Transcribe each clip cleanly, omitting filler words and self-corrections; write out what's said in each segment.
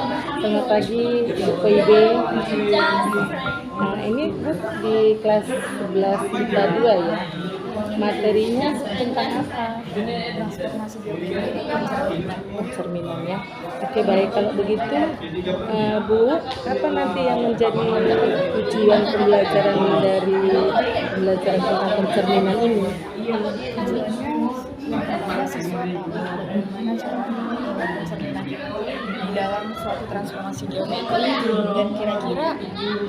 Selamat pagi, PIB. Nah, ini Bu di kelas 11 IPA 2 ya. Materinya tentang apa? Transformasi geometri Cerminan ya. Oke, baik, kalau begitu Bu, apa nanti yang menjadi tujuan pembelajaran dari pembelajaran tentang pencerminan ini? tujuannya supaya siswa tahu bagaimana cara menggunakan pencerminan itu di dalam suatu transformasi geometri, dan kira-kira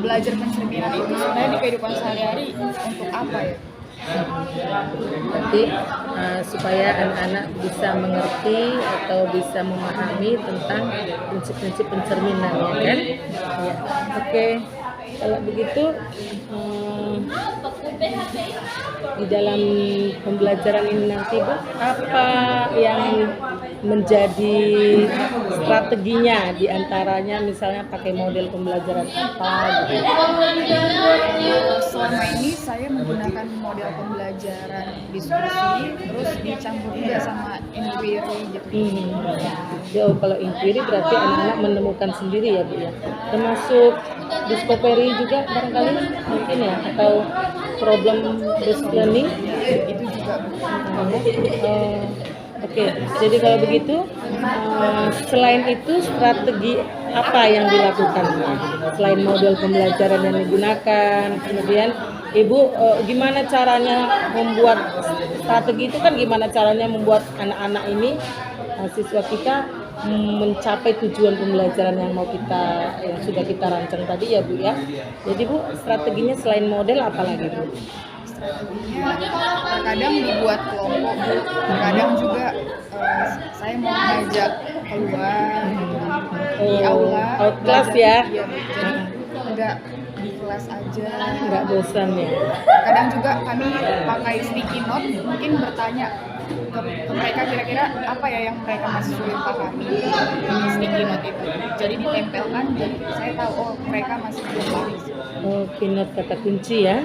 belajar pencerminan itu sebenarnya di kehidupan sehari-hari untuk apa ya? Nanti supaya anak-anak bisa mengerti atau bisa memahami tentang prinsip-prinsip pencerminan, ya kan? Ya. Oke, kalau begitu di dalam pembelajaran ini nanti Bu, apa yang menjadi strateginya, diantaranya misalnya pakai model pembelajaran apa gitu? Selama ini saya menggunakan model pembelajaran diskusi, terus dicampur juga sama inquiry gitu. Jauh, kalau inquiry berarti anak-anak menemukan sendiri ya Bu ya. Termasuk discovery juga barangkali mungkin ya, atau problem based learning Itu juga Oke, jadi kalau begitu selain itu strategi apa yang dilakukan selain model pembelajaran yang digunakan? Kemudian Ibu gimana caranya membuat strategi itu, kan gimana caranya membuat anak-anak ini siswa kita mencapai tujuan pembelajaran yang yang sudah kita rancang tadi ya Bu ya. Jadi Bu, strateginya selain model apa lagi Bu? strateginya terkadang dibuat kelompok, terkadang juga saya mau ngajak keluar di aula Outclass belajar. ya. Iya, Bu. Jadi nggak di kelas aja. Nggak bosan ya. Kadang juga kami pakai sticky note, mungkin bertanya ke mereka kira-kira apa ya yang mereka masih sulit pahami di sticky note itu. Jadi ditempelkan, jadi saya tahu oh mereka masih belum paham. Oh, pinot kata kunci ya.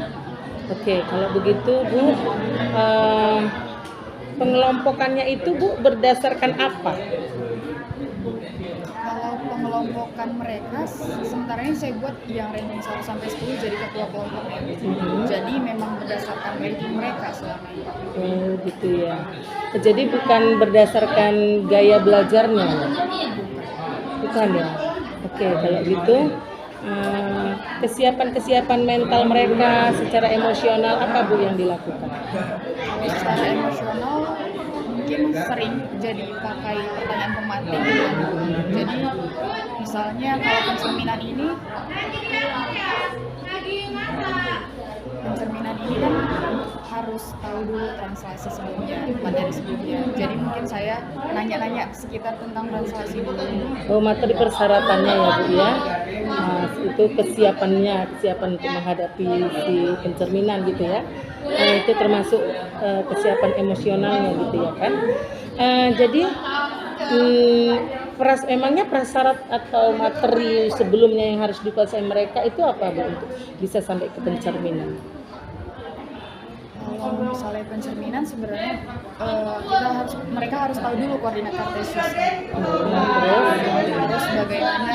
Oke, kalau begitu Bu, pengelompokannya itu Bu berdasarkan apa? Kalau pengelompokan mereka, sementara ini saya buat yang ranking 1 sampai 10 jadi ketua kelompoknya. Jadi memang berdasarkan ranking mereka selama ini. Oh, gitu ya. Jadi bukan berdasarkan gaya belajarnya, bukan ya? Oke, kalau gitu kesiapan mental mereka secara emosional apa Bu yang dilakukan? Secara emosional mungkin sering jadi pakai pertanyaan pemantik. Jadi misalnya kalau pencerminan ini kan harus tahu dulu translasi sebelumnya, materi sebelumnya. Jadi mungkin saya nanya-nanya sekitar tentang translasi dulu. Oh, materi persyaratannya ya Bu ya. Itu kesiapan untuk menghadapi si pencerminan gitu ya. Itu termasuk kesiapan emosionalnya gitu ya kan. Jadi emangnya prasyarat atau materi sebelumnya yang harus dikuasai mereka itu apa Bu untuk bisa sampai ke pencerminan? Kalau misalnya pencerminan sebenarnya mereka harus tahu dulu koordinat kartesius. Terus bagaimana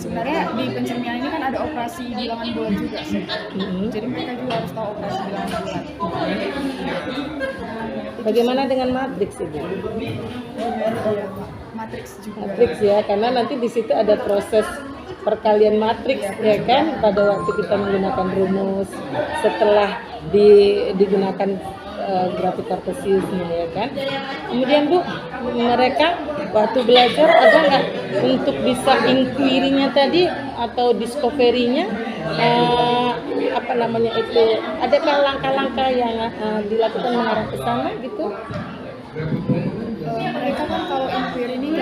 sebenarnya di pencerminan ini kan ada operasi bilangan bulat juga sih. Jadi mereka juga harus tahu operasi bilangan bulat. Bagaimana dengan matriks Ibu? Matriks juga. Matriks ya, karena nanti di situ ada proses perkalian matriks ya kan, pada waktu kita menggunakan rumus setelah digunakan grafik kartesiusnya ya kan. Kemudian Bu, mereka waktu belajar ada nggak untuk bisa inquiry-nya tadi atau discovery-nya adakah langkah-langkah yang dilakukan mengarah ke sana gitu? Mereka kan kalau inquiry ini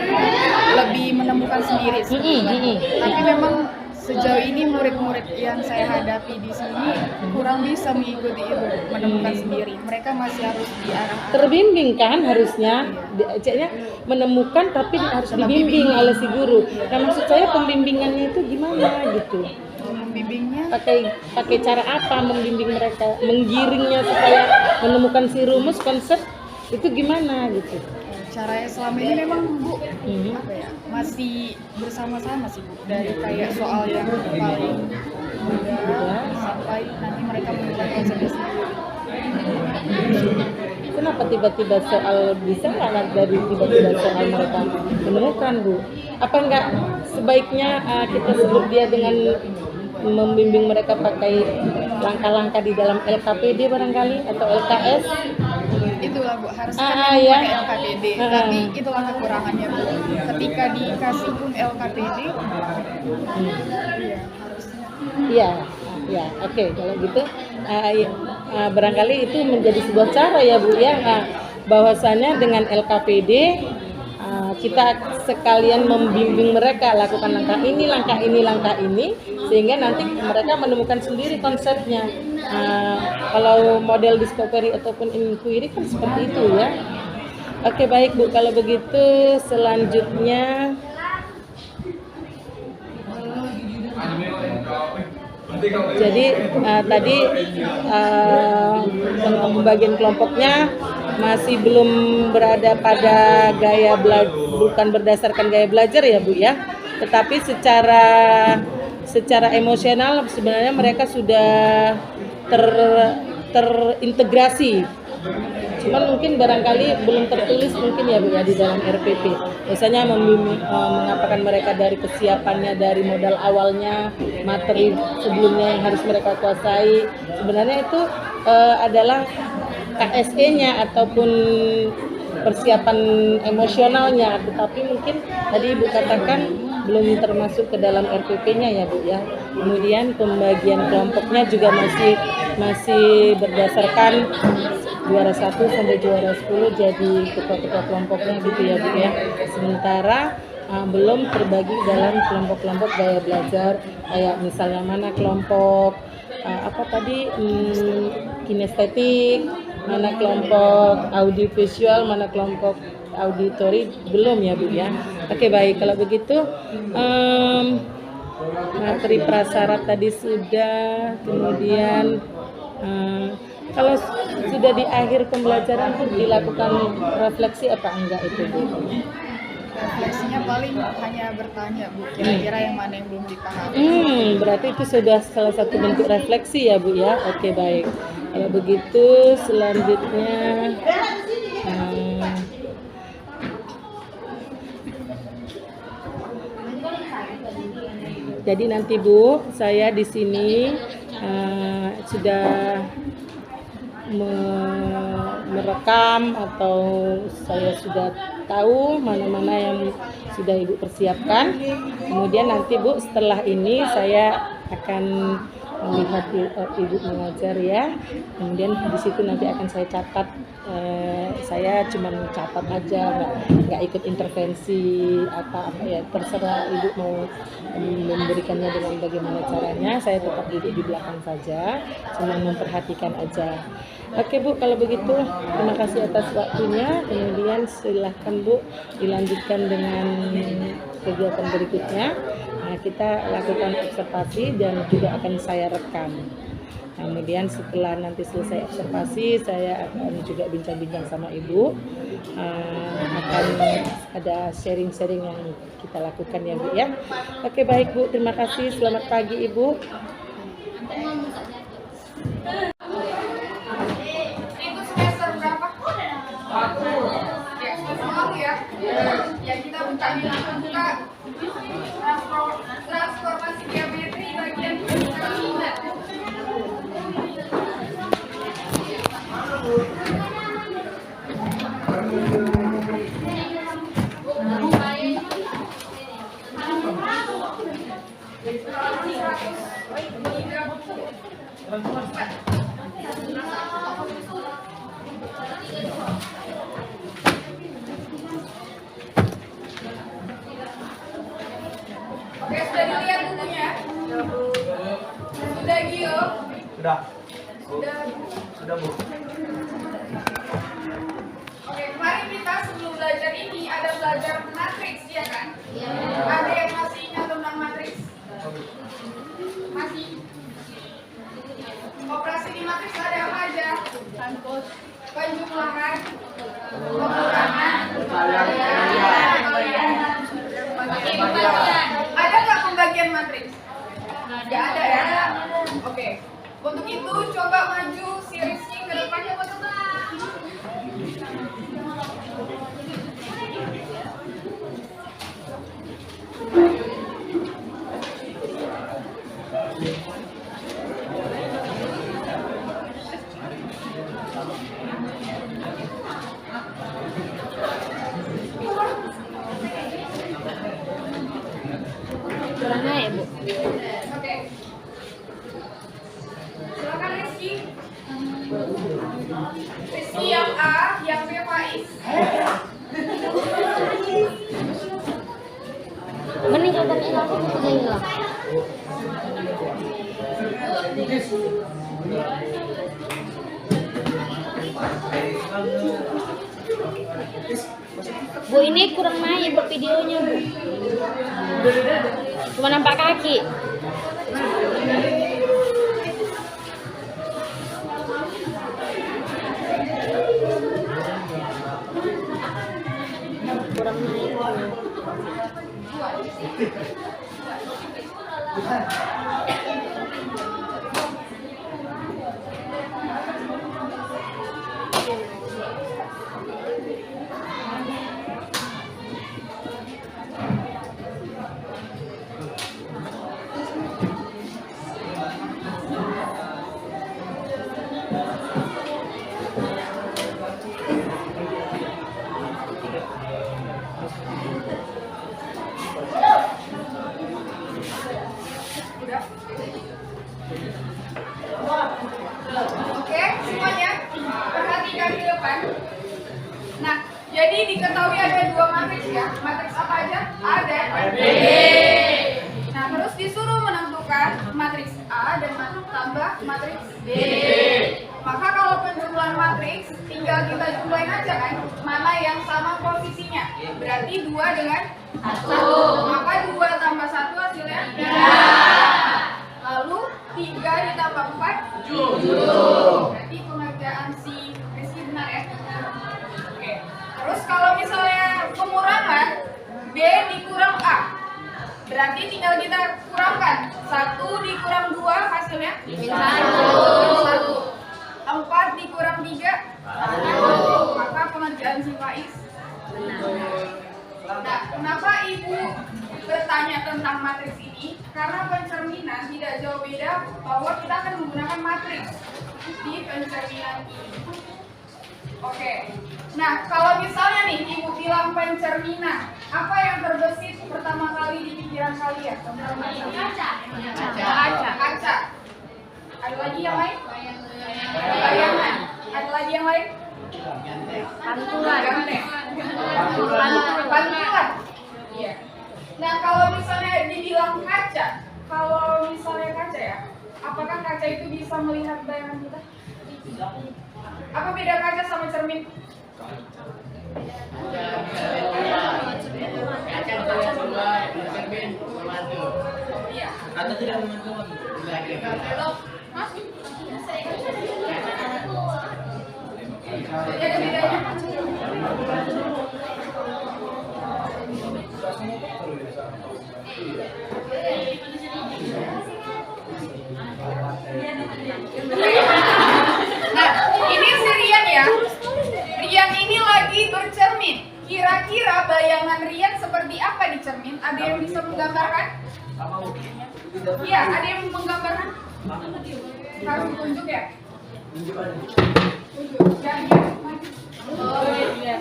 lebih menemukan sendiri sebenarnya. Tapi memang sejauh ini murid-murid yang saya hadapi di sini kurang bisa mengikuti itu, menemukan sendiri. Mereka masih harus diarahkan. Terbimbing kan harusnya, menemukan tapi harus dibimbing oleh si guru. Nah, maksud saya pembimbingannya itu gimana gitu? Membimbingnya Pakai cara apa membimbing mereka, menggiringnya supaya menemukan si rumus konsep itu gimana gitu? Caranya selama ini memang Bu apa ya, masih bersama-sama sih Bu, dari kayak soal yang paling mudah sampai nanti mereka memulai konsepnya sendiri. Kenapa tiba-tiba soal bisa nggak dari tiba-tiba soal mereka menemukan Bu? Apa enggak sebaiknya kita sebut dia dengan membimbing mereka pakai langkah-langkah di dalam LKPD barangkali atau LKS? Itulah Bu, harusnya Ya. pakai LKPD, tapi itulah kekurangannya Bu. Ketika dikasih pun LKPD, iya harusnya. Iya, ya, oke. Kalau gitu, barangkali itu menjadi sebuah cara ya Bu ya, bahwasannya dengan LKPD kita sekalian membimbing mereka lakukan langkah ini, langkah ini, langkah ini, sehingga nanti mereka menemukan sendiri konsepnya. Kalau model discovery ataupun inquiry kan seperti itu ya. Oke baik Bu, kalau begitu selanjutnya. Jadi tadi pembagian kelompoknya masih belum berada pada gaya belajar, bukan berdasarkan gaya belajar ya Bu ya, tetapi secara emosional sebenarnya mereka sudah terintegrasi. Cuman mungkin barangkali belum tertulis mungkin ya Bu ya di dalam RPP. Biasanya mengapakan mereka dari kesiapannya, dari modal awalnya, materi sebelumnya yang harus mereka kuasai. Sebenarnya itu adalah KSE-nya ataupun persiapan emosionalnya, tetapi mungkin tadi Ibu katakan belum termasuk ke dalam RPP-nya ya Bu ya. Kemudian pembagian kelompoknya juga masih berdasarkan juara 1 sampai juara 10 jadi ketua-ketua kelompoknya gitu ya Bu ya. Sementara belum terbagi dalam kelompok-kelompok gaya belajar, kayak misalnya mana kelompok kinestetik, mana kelompok audiovisual, mana kelompok auditori, belum ya Bu ya. Oke baik, kalau begitu materi prasyarat tadi sudah, kemudian kalau sudah di akhir pembelajaran pun dilakukan refleksi apa enggak itu Bu? Refleksinya paling hanya bertanya Bu, kira-kira yang mana yang belum dipahami. Berarti itu sudah salah satu bentuk refleksi ya Bu ya. Oke baik. Kalau begitu selanjutnya jadi nanti Bu, saya di sini sudah merekam atau saya sudah tahu mana-mana yang sudah Ibu persiapkan. Kemudian nanti Bu, setelah ini saya akan melihat Ibu mengajar ya. Kemudian di situ nanti akan saya catat. Saya cuma catat aja, nggak ikut intervensi apa ya, terserah Ibu mau memberikannya dengan bagaimana caranya. Saya tetap duduk di belakang saja, cuma memperhatikan aja. Oke Bu, kalau begitu terima kasih atas waktunya. Kemudian silahkan Bu dilanjutkan dengan kegiatan berikutnya. Kita lakukan observasi dan juga akan saya rekam. Kemudian setelah nanti selesai observasi, saya akan juga bincang-bincang sama Ibu. Akan ada sharing-sharing yang kita lakukan ya Bu ya. Oke baik Bu, terima kasih. Selamat pagi Ibu. Ya kita buka transformasi geometri bagian Oke, sudah dilihat bukunya? Sudah Gio? Sudah Bu. Oke, kemarin kita sebelum belajar ini ada belajar matriks ya kan? Iya. Ada yang masih ingat tentang matriks? Masih? Operasi di matriks ada apa aja? Penjumlahan, pengurangan, Ada nggak pembagian matriks? Nggak ada ya? Oke. Untuk itu coba maju si Rizky ke depannya teman-teman. Mana ya, Bu? Oke. Silakan Rizky. Rizky yang A, yang B Faiz. Meninggalkan hilang sudah hilang. Bu, ini kurang naik bu videonya bu. Cuma nampak kaki. Kurang naik. Oke, semuanya perhatikan di depan. Nah, jadi diketahui ada dua matriks ya. Matriks apa aja? A dan B. Nah, terus disuruh menentukan matriks A dan tambah matriks B. Maka kalau penjumlahan matriks, tinggal kita jumlahin aja kan, mana yang sama posisinya. Berarti 2 dengan 1. Maka 2 tambah 1 hasilnya 3. Lalu 3 ditambah 4 7. Berarti pengerjaan si Rizky benar ya. Oke. Terus kalau misalnya pengurangan B dikurang A, berarti tinggal kita kurangkan. 1 dikurang 2 hasilnya 1. 4 dikurang 3 1. Maka pengerjaan si Faiz benar. Nah, kenapa ibu bertanya tentang matriks ini? Karena pencerminan tidak jauh beda bahwa kita akan menggunakan matriks di pencerminan ini. Oke. Nah, kalau misalnya nih ibu bilang pencerminan, apa yang terbesit pertama kali di pikiran kalian? Kaca. Ada lagi yang lain? Bayangan. Ada lagi yang lain? Pantulan. Iya. Nah, kalau misalnya dibilang kaca, ya, apakah kaca itu bisa melihat bayangan kita? Apa beda kaca sama cermin? Iya. Atau tidak memantau? Hah? Ada bedanya? Nah, ini si Rian ya. Rian ini lagi bercermin. Kira-kira bayangan Rian seperti apa di cermin? Ada yang bisa menggambarkan? Iya, ada yang menggambarkan? Harus ditunjuk ya? Tunjuk. Jangan ya. Oh iya.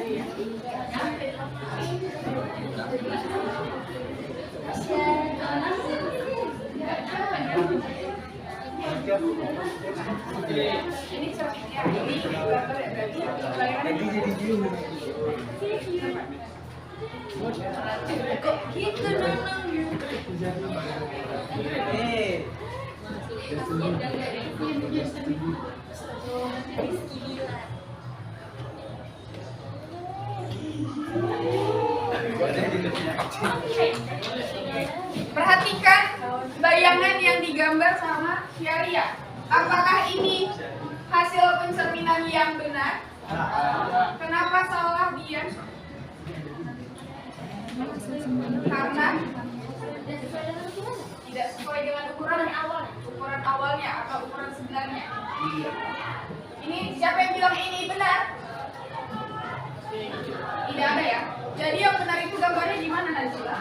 Ini cerminnya, ini gambar ya berarti bayangannya. Kok gitu Nanang? Perhatikan bayangan yang digambar sama Syaria. Apakah ini hasil pencerminan yang benar? Kenapa salah dia? Karena tidak sesuai dengan ukuran awalnya atau ukuran sebenarnya. Ini siapa yang bilang ini benar? Tidak ada ya. Jadi yang benar itu gambarnya di mana Najwa?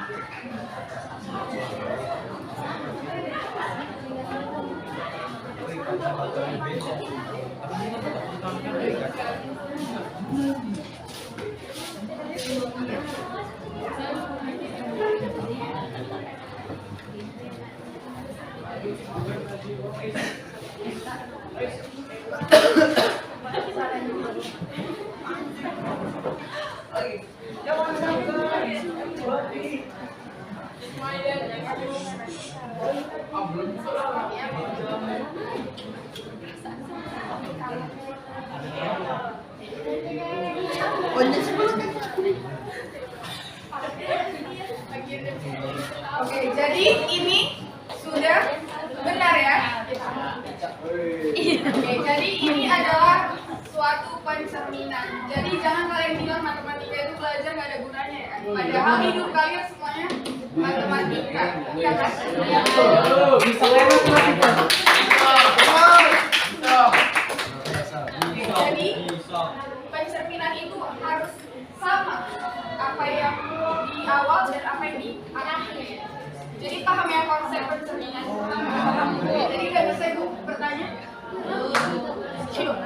Oke, jadi ini sudah benar ya. Oke, jadi ini adalah suatu pencerminan. Jadi jangan kalian bilang matematika itu belajar nggak ada gunanya ya. Padahal hidup kalian semuanya matematika. Ya kan? Bisa lewat matematika. Jadi pencerminan itu harus sama apa yang di awal dan apa yang di akhir. Jadi paham ya konsep pencerminan? Jadi udah bisa ibu bertanya? Cium.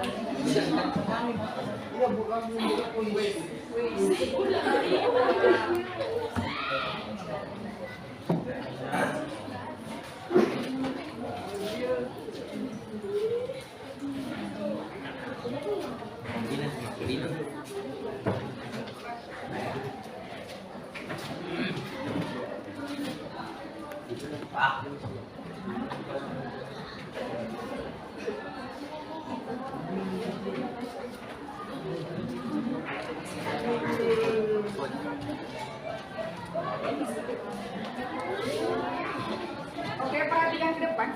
Oke, perhatikan ke depan.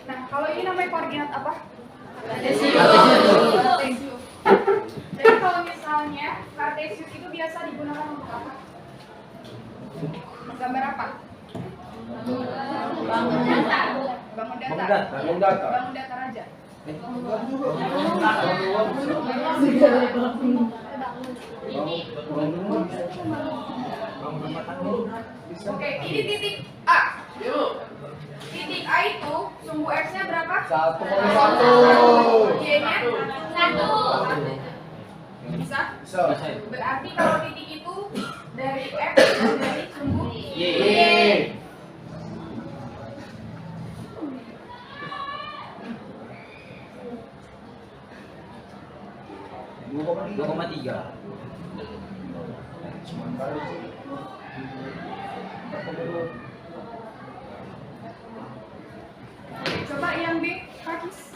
Nah, kalau ini namanya koordinat apa? Kartesius. Jadi kalau misalnya kartesius itu biasa digunakan untuk apa? Gambar apa? Bangun data aja. Oke, ini titik A. Titik A itu sumbu X-nya berapa? 1,1. Y-nya? 1. Bisa? Berarti kalau titik itu dari X dan dari sumbu Y. Dua koma tiga. Coba yang B, Pakis.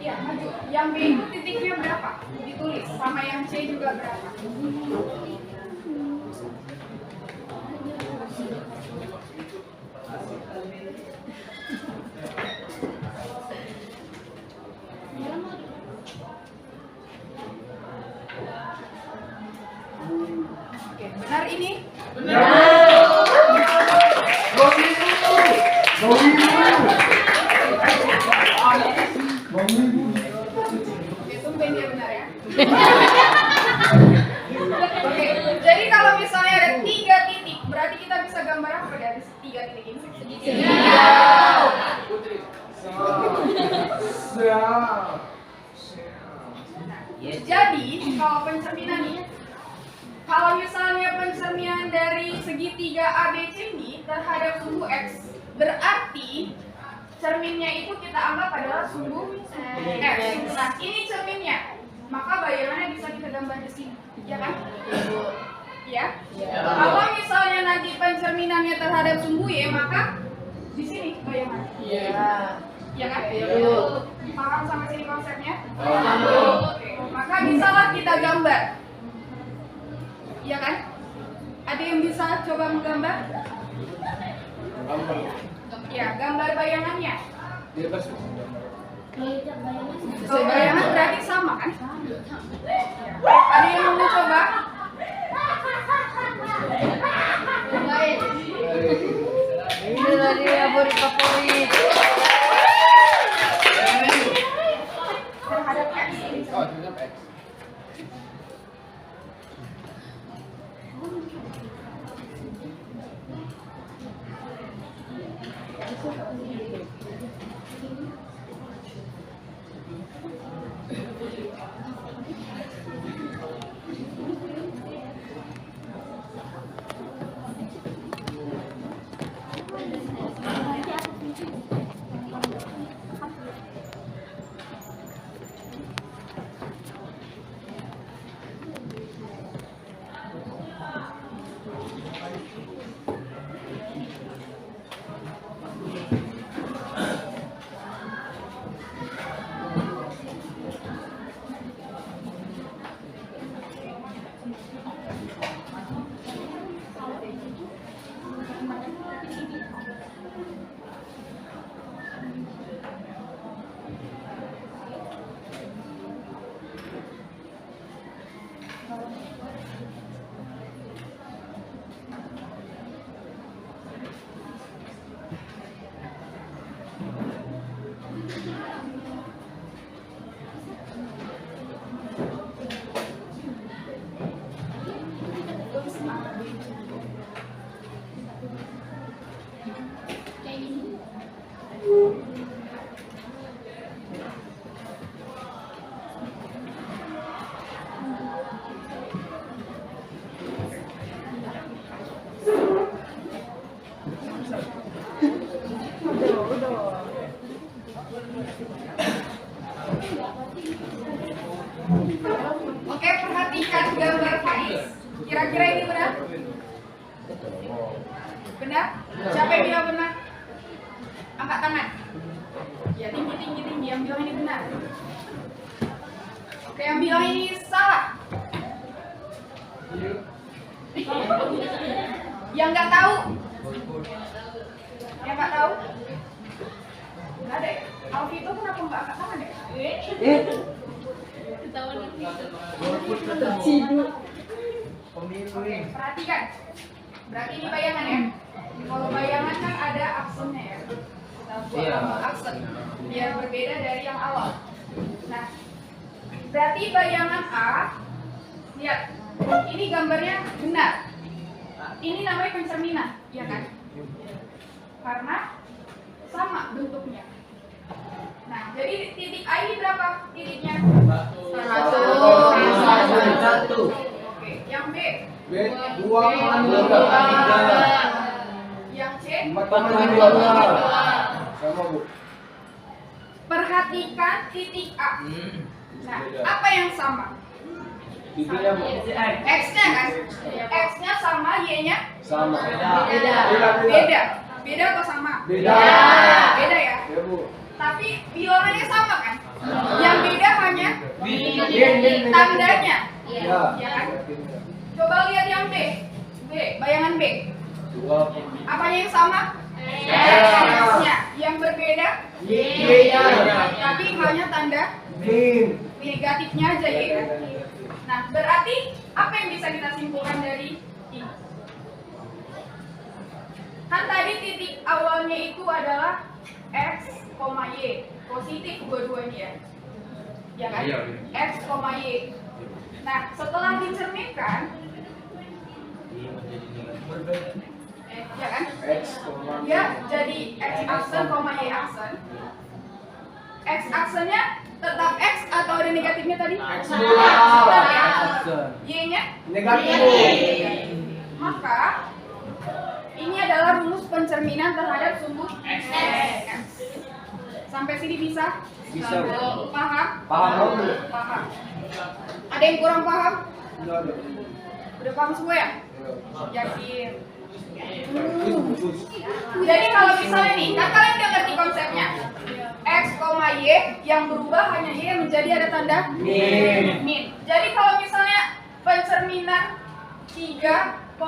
Ya, maju. Yang B itu titiknya berapa? Ditulis. Sama yang C juga berapa? Oke, benar ini? Oke, tumben dia benar ya. Oke, jadi kalau misalnya ada 3 titik, berarti kita bisa gambar apa dari 3 titik ini? Jadi, kalau pencerminan nih, kalau misalnya pencerminan dari segitiga ABC ini terhadap sumbu X, berarti cerminnya itu kita anggap adalah sumbu X. Nah, ini cerminnya. Maka bayangannya bisa kita gambar di sini, ya kan? Ya. Kalau misalnya nanti pencerminannya terhadap sumbu Y, maka di sini bayangannya. Ya kan? Paham sama sini konsepnya? Oke. Maka bisalah kita gambar. Ya kan? Ada yang bisa coba menggambar? Ya, gambar bayangannya. Kalau bayangan berarti sama kan? Ada yang mau coba? Ini tadi favorit. Terhadap X. Oke, perhatikan gambar Faiz. Kira-kira ini benar? Benar? Siapa yang bilang benar? Angkat tangan. Ya, tinggi. Yang bilang ini benar. Oke, yang bilang ini salah. Yang nggak tahu? Yang nggak tahu? Nggak ada ya? Alfi itu kenapa nggak angkat tangan ya? Oke, perhatikan. Berarti ini bayangan ya. Kalau bayangan kan ada aksennya ya. Kita buat aksen biar berbeda dari yang awal. Nah, berarti bayangan A, lihat, ini gambarnya benar. Ini namanya pencerminan, ya kan? Karena sama bentuknya. Nah, jadi titik A ini berapa titiknya? Satu. Oke, yang B? B 2,2. Yang C? 4,2. Sama Bu. Perhatikan titik A. Nah, apa yang sama? Titiknya Bu. X-nya kan? X-nya sama, Y-nya? Sama. Beda. Beda atau sama? Beda. Beda ya? Ya Bu. Tapi bilangannya sama kan? Yang beda hanya tandanya. Ya. Ya kan? Coba lihat yang B. B, bayangan B. 2. Apanya yang sama? X-nya. Yang berbeda? Y-nya. Tapi hanya tanda Min. negatifnya aja ya. Nah, berarti apa yang bisa kita simpulkan dari ini? Kan tadi titik awalnya itu adalah X, Y, positif dua-duanya ya. Ya kan? Iya. X, Y. Nah, setelah dicerminkan, ya kan? X, Ya, jadi X aksen, Y aksen. X aksennya tetap X atau ada negatifnya tadi? X. Tetap ya. Y-nya? Negatif. Maka ini adalah rumus pencerminan terhadap sumbu X. Sampai sini bisa? Bisa, Bu. Paham? Paham, Bu. Paham. Ada yang kurang paham? Enggak ada. Udah paham semua ya? Yakin. Bagus. Jadi kalau misalnya nih, kan kalian udah ngerti konsepnya. X, Y yang berubah hanya Y menjadi ada tanda min. Jadi kalau misalnya pencerminan 3,4,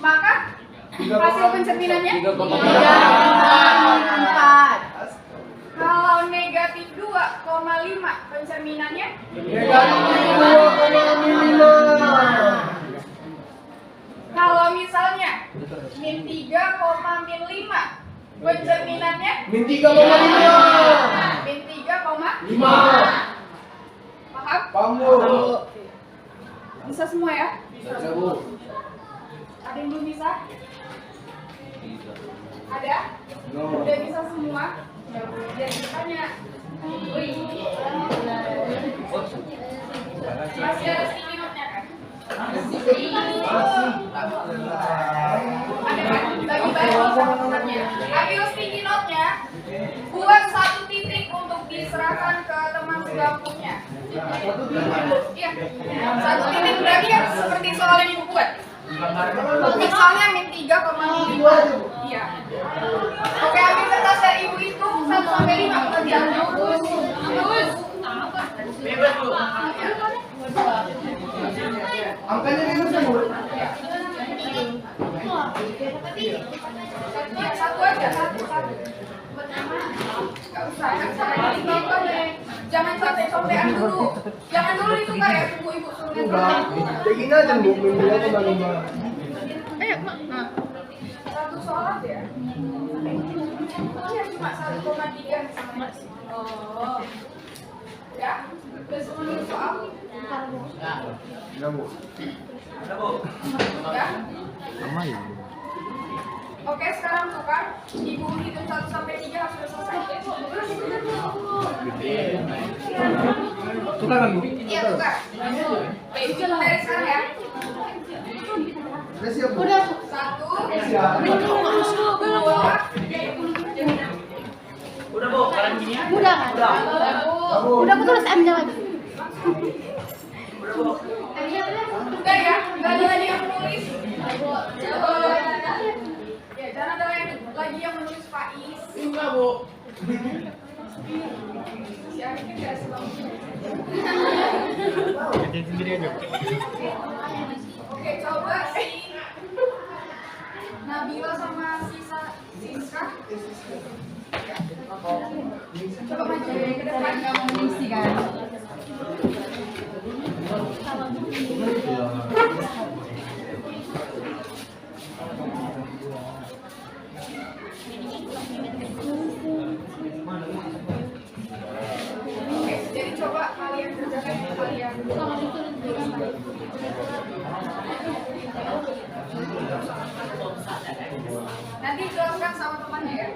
maka hasil pencerminannya 3,4. Kalau negatif 2,5 pencerminannya? Negatif 2,5. Kalau misalnya min 3,5 pencerminannya? Min 3,5. Min 3,5. 5. Paham? Paham, Bu? Bisa semua ya? Bisa, Bu. Ada yang belum bisa? Ada? No. Udah bisa semua? Jadi tanya. Masih ada sticky note-nya kan? Ada kan? Bagi-bagi catatan-catatnya. Ambil sticky note-nya, buat 1 titik untuk diserahkan ke teman sebangkunya. Iya, 1 titik berarti kan seperti soal yang ibu buat. Misalnya min 3,5. Iya. Oke, ambil kertas dari ibu itu 1 sampai 5. Jangan terus. Bebas, Bu. Angkanya bebas, Bu. Ya, 1 aja, 1. Gak usah, jangan contek-contekan dulu. Jangan dulu ditukar ya, tunggu ibu suruh Enggak. Kayak gini aja, Bu. Min 2,5. Ayo, Mak. 1 soal aja ya? Iya, cuma 1,3 misalnya. Oh. Ya? Udah semua soal? Ya, Bu. Ya? Oke, sekarang tukar. Ibu hitung 1 sampai 3 sudah selesai. Tukar kan, Bu? Iya, tukar. Baik, hitung dari sekarang ya. Udah siap, Bu? 1, Siap. 2, Udah, Bu. Sekarang gini ya? Udah kan? Udah aku tulis M-nya lagi. udah ya, nggak ada lagi yang menulis. Ya, jangan ada lagi yang menulis Faiz. Enggak, Bu. Si Arif kan nggak selalu. Oke, coba si Nabila sama Siska. Coba maju ke depan, nggak mau mengisi kan? Oke, jadi coba kalian kerjakan kalian. Nanti jelaskan sama temannya ya.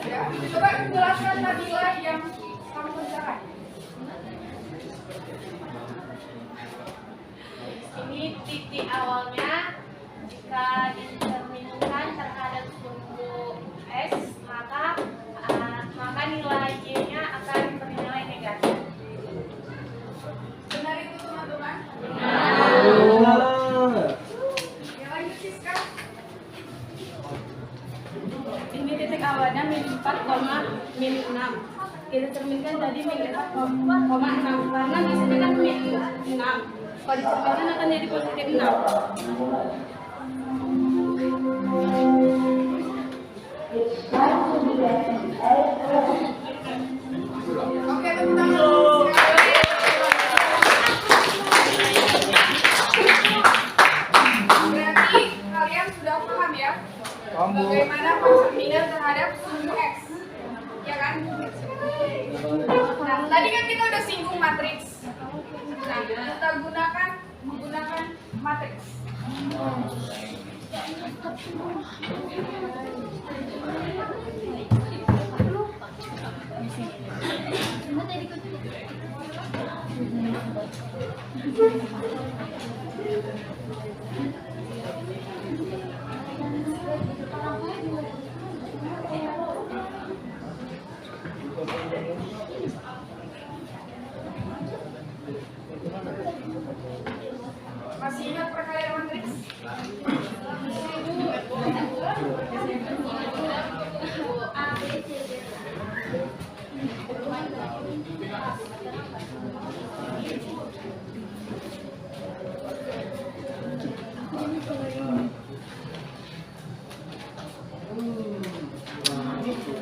Ya, coba jelaskan Nabila yang kamu kerjakan. Ini titik awalnya jika dicerminkan terhadap sumbu S maka nilai Y-nya akan bernilai negatif. Benar itu teman-teman? Ya lanjut Siska. Ini titik awalnya min 4, min 6. Kita cerminkan tadi min 4,6 karena di sini kan min 6. Kalau dicerminkan akan jadi positif 6. Oke, teman-teman. Berarti kalian sudah paham ya? Bagaimana pencerminan terhadap sumbu X. Ya kan? Nah, tadi kan kita udah singgung matriks. Nah, kita menggunakan matriks. Masih ingat perkalian matriks?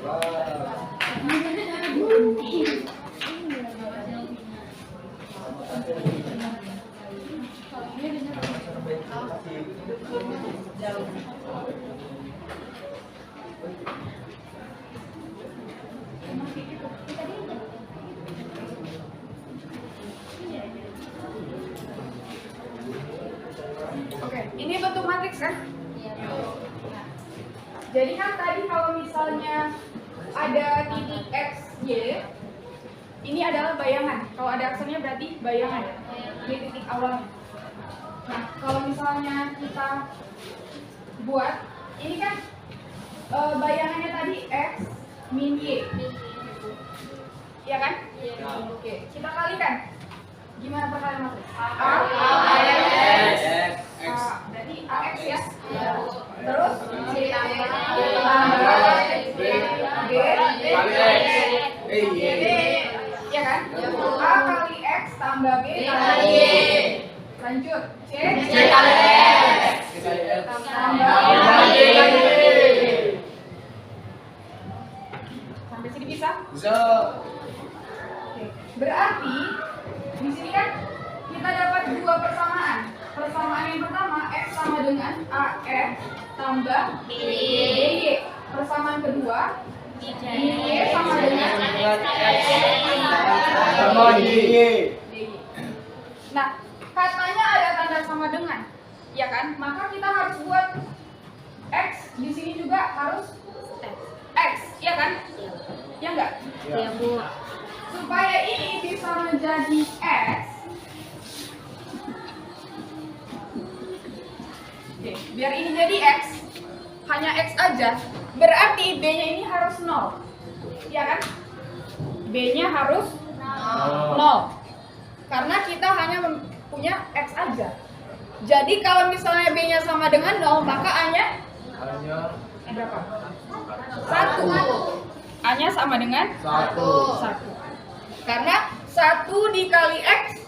Oke, ini bentuk matriks kan? Jadi kan tadi kalau misalnya ada titik X, Y, ini adalah bayangan. Kalau ada aksennya berarti bayangan. Ini titik awalnya. Nah, kalau misalnya kita buat, ini kan bayangannya tadi X min Y. Iya kan? Oke, kita kalikan. Gimana perkalian matriks? Berarti AX ya. Terus C tambah B ya kan? A kali X tambah B kali Y. Lanjut. C kali X tambah Y. Sampai sini bisa? Bisa. Oke. Berarti di sini kan kita dapat dua persamaan. Persamaan yang pertama X sama dengan AX tambah BY. Persamaan kedua BY sama dengan Sama Y. Nah, katanya ada tanda sama dengan, ya kan? Maka kita harus buat X di sini juga harus X, ya kan? Ya enggak? Ya, Bu. Supaya ini bisa menjadi X. Oke, biar ini jadi X, hanya X aja, berarti B-nya ini harus 0. Ya kan? B-nya harus 0. Karena kita hanya punya X aja. Jadi kalau misalnya B-nya sama dengan 0, maka A-nya berapa? 1. A-nya sama dengan 1. Karena 1 dikali X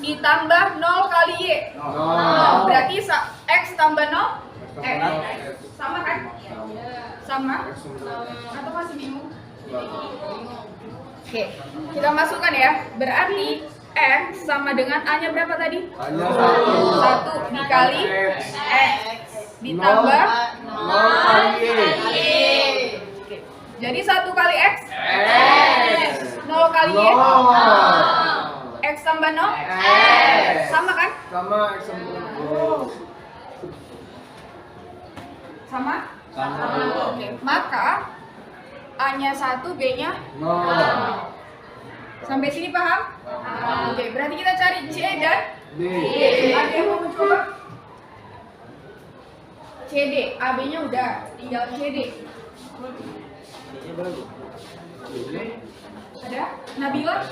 ditambah 0 kali Y. Berarti X tambah 0 X. Sama kan? Sama? Atau masih bingung? Oke, kita masukkan ya. Berarti X sama dengan A-nya berapa tadi? 1 dikali X ditambah 0 kali Y. Jadi 1 kali X 0 kali Y. X tambah 0 sama kan? Sama X sama Sama? Oke, maka A-nya 1, B-nya 0. sampai sini paham? Oke, berarti kita cari C dan D. Ada yang mau mencoba? CD, AB-nya udah, tinggal CD. Ada? Nabila?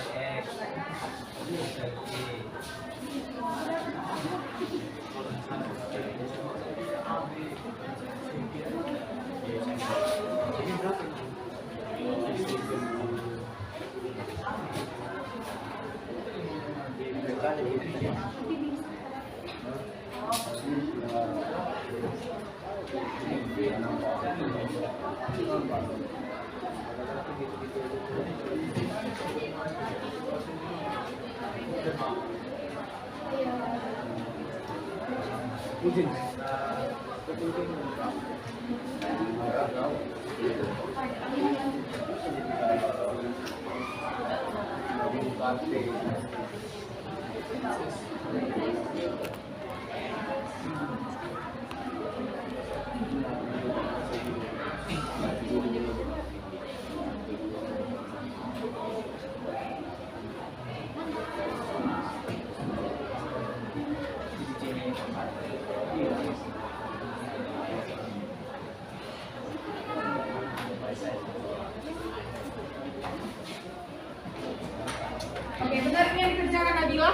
Oke, benar ini yang dikerjakan Nabila?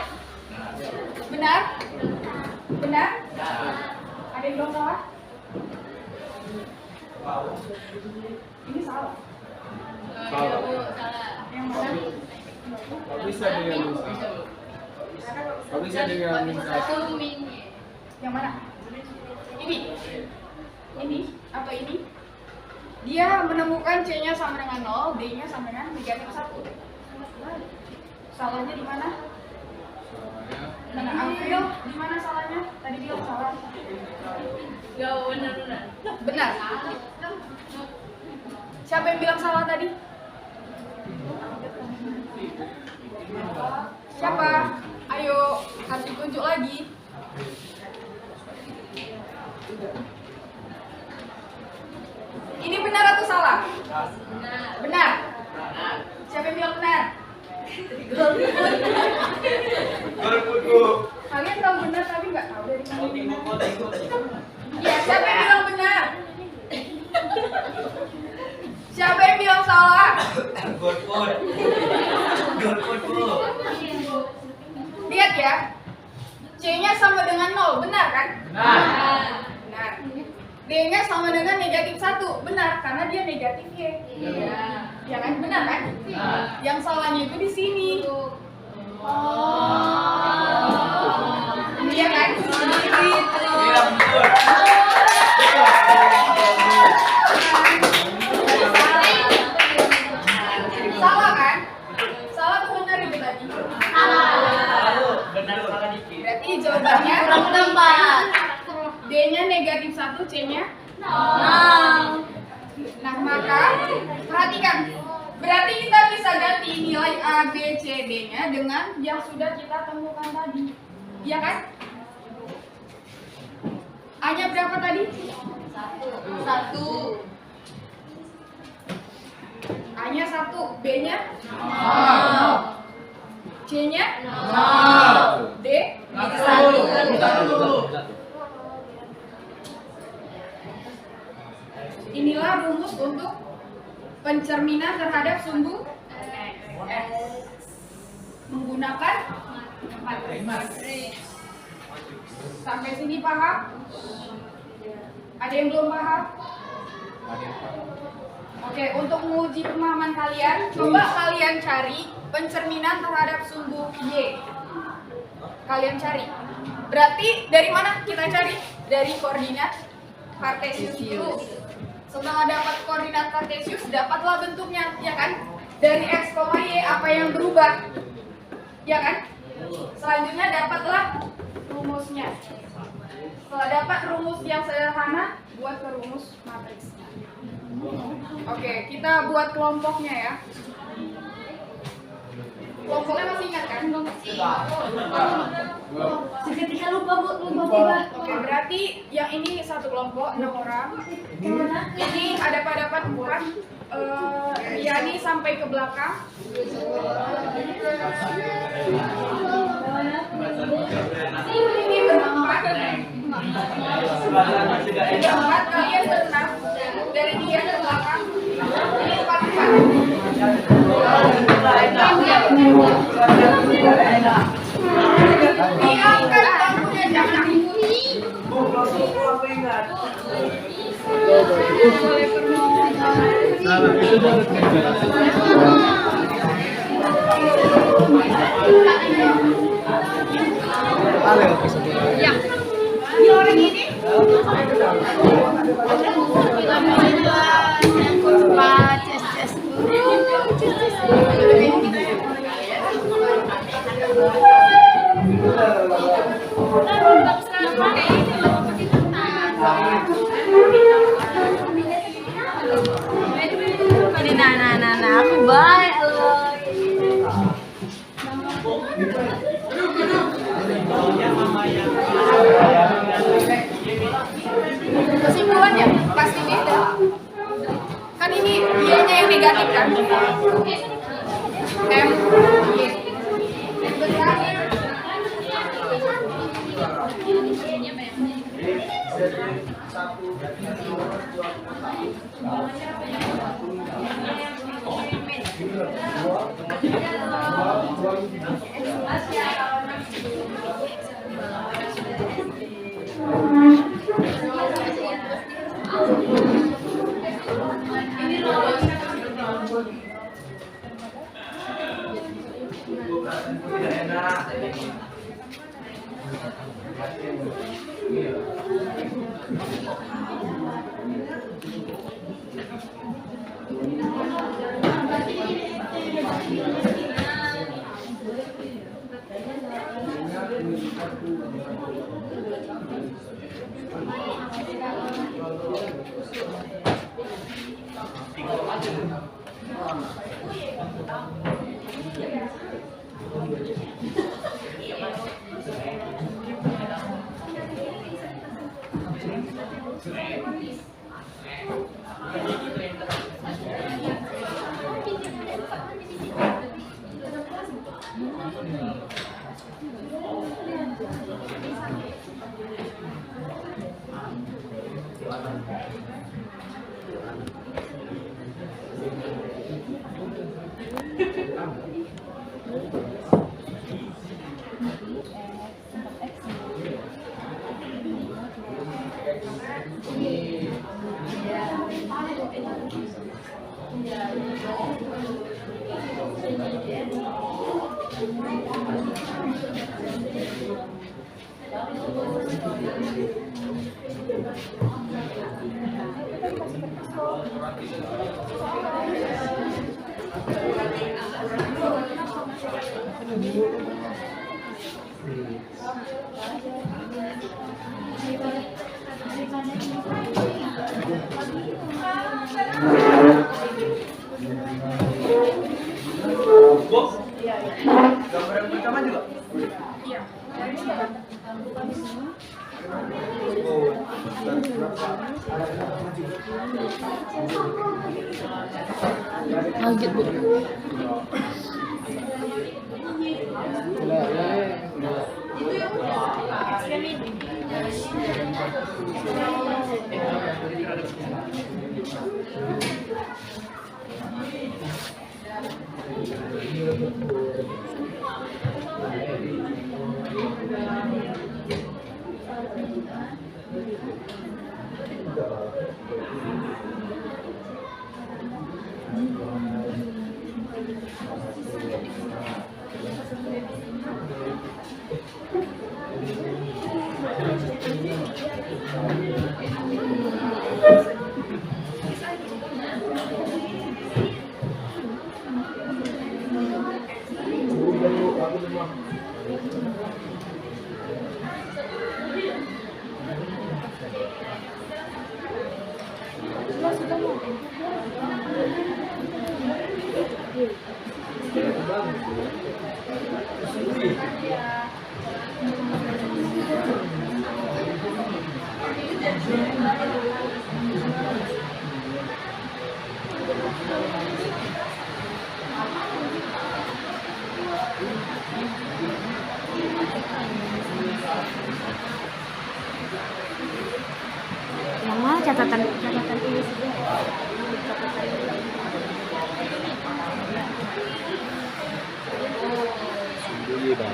Benar? Benar? Ada yang belum salah? Ini salah. Yang mana? Bisa dengan bisa dengan Yang mana? Ini? Ini? Atau ini? Dia menemukan C-nya sama dengan 0, D-nya sama dengan negatif 1. Salahnya di mana? Nah, April, di mana salahnya? Tadi bilang salah. Benar. Siapa yang bilang salah tadi? Siapa? Ayo, harus ditunjuk lagi. Ini benar atau salah? Benar. Siapa yang bilang benar? Kalian tahu benar tapi nggak tahu dari mana? Ya, siapa yang bilang benar? Siapa yang bilang salah? Lihat ya, C-nya sama dengan 0, benar kan? Benar. D-nya sama dengan negatif 1, benar, karena dia negatif Y. Ya kan? Benar kan? Yang salahnya itu di sini. Iya kan? Salah kan? Salah atau benar itu tadi? Berarti jawabannya D-nya negatif 1, C-nya 0. Nah, maka perhatikan. Berarti kita bisa ganti nilai A, B, C, D-nya dengan yang sudah kita temukan tadi. Iya kan? A-nya berapa tadi? 1. A-nya 1, B-nya 0. C-nya 0. D 1. Inilah rumus untuk pencerminan terhadap sumbu X menggunakan matriks. Sampai sini paham? Ada yang belum paham? Oke, untuk menguji pemahaman kalian, coba kalian cari pencerminan terhadap sumbu Y. Kalian cari. Berarti dari mana kita cari? Dari koordinat kartesius dulu. Setelah dapat koordinat kartesius, dapatlah bentuknya, ya kan? Dari X, Y, apa yang berubah? Ya kan? Selanjutnya dapatlah rumusnya. Setelah dapat rumus yang sederhana, buat ke rumus matriksnya. Oke, kita buat kelompoknya ya. Kelompoknya masih ingat kan? Seketika lupa Bu, lupa tiba. Oke, berarti yang ini satu kelompok 6 orang. Ini ada pada 4. Yani sampai ke belakang. Ini berempat. Berempat kalian berenam. Dari dia ke belakang. Ini 4. Diangkat bangkunya, jangan dikunci. Boleh ya. Ini orang ini. Nah, aku baik loh. Kesimpulan ya, pasti beda. Kan ini Y-nya yang negatif kan? M, Y. Gambaran pertama juga? Lanjut Bu. Yang mana catatan ini sih? Sendiri bang.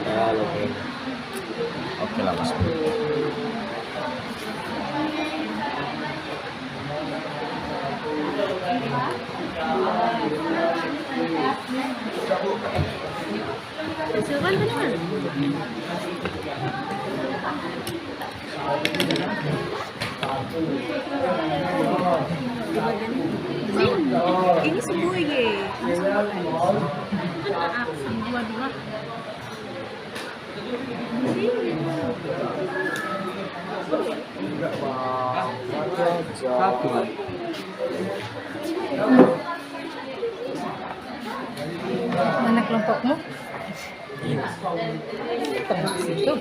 Ya oke. Oke lah mas. Silvan tadi mana? Ini sebuah ya. Dua. Satu. Mana kelompokmu? Tengah situ.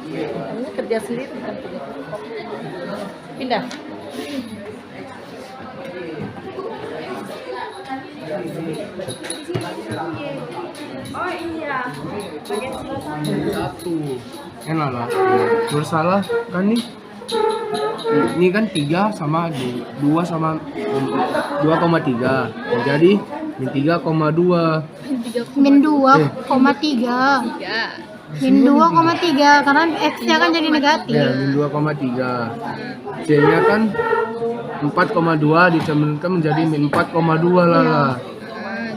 Kamu kerja sendiri bukan kerja kelompok. Pindah. Oh iya. Bagian sebelah sana. Satu enak lah bersalah kan nih, ini kan 3 sama 2 sama 2,3 jadi min 3,2 min 2,3 min 2,3 karena X-nya kan jadi negatif. ya min 2,3 C-nya kan 4,2 dicemplungkan menjadi min 4,2 lah.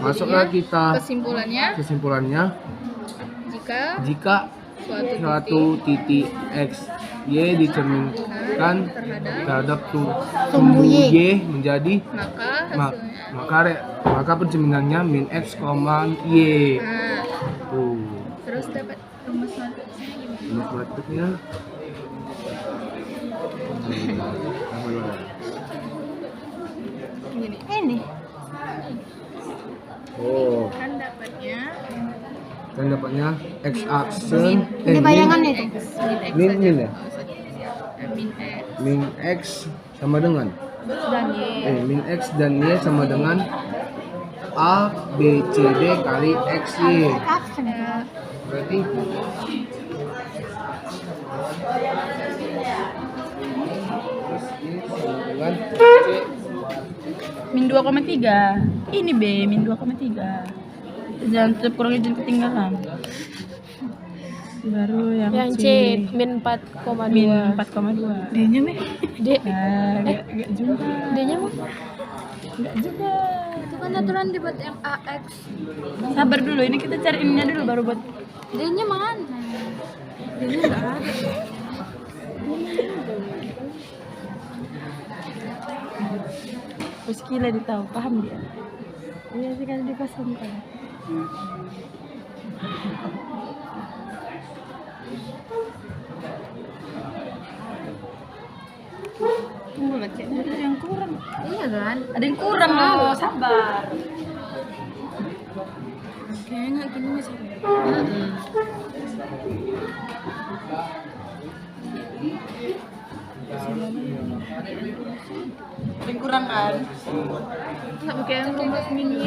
Masuklah kita Kesimpulannya, kesimpulannya jika suatu titik X Y dicerminkan terhadap Sumbu Y. menjadi maka maka pencerminannya min X, Y. nah, Tuh. terus dapat rumus matematiknya gimana? Rumus matematiknya. Gini Ini. Oh, kan dapatnya X aksen Ini bayangannya itu. min ya. min X Min X sama dengan dan Y. min X dan Y sama dengan A B C D kali X Y. Aksen. Berarti terus ini sama dengan C. Min 2,3. Ini B, min 2,3. Jangan kurangnya jangan ketinggalan. Baru yang C, min 4,2. min 4,2. D-nya nih? D. Enggak juga. D-nya mah Enggak juga. itu kan aturan dibuat yang AX. Sabar dulu, ini kita cari ininya dulu baru buat. D-nya mana? D-nya enggak ada. Meski lah dia tahu, paham dia. Iya sih kan dipasangkan. Tunggu lah, Cek. Ada yang kurang. Iya kan? Ada yang kurang loh, sabar. Kayaknya nggak gini masih. Ada yang kurang kan? Nggak pakai yang rumus min Y.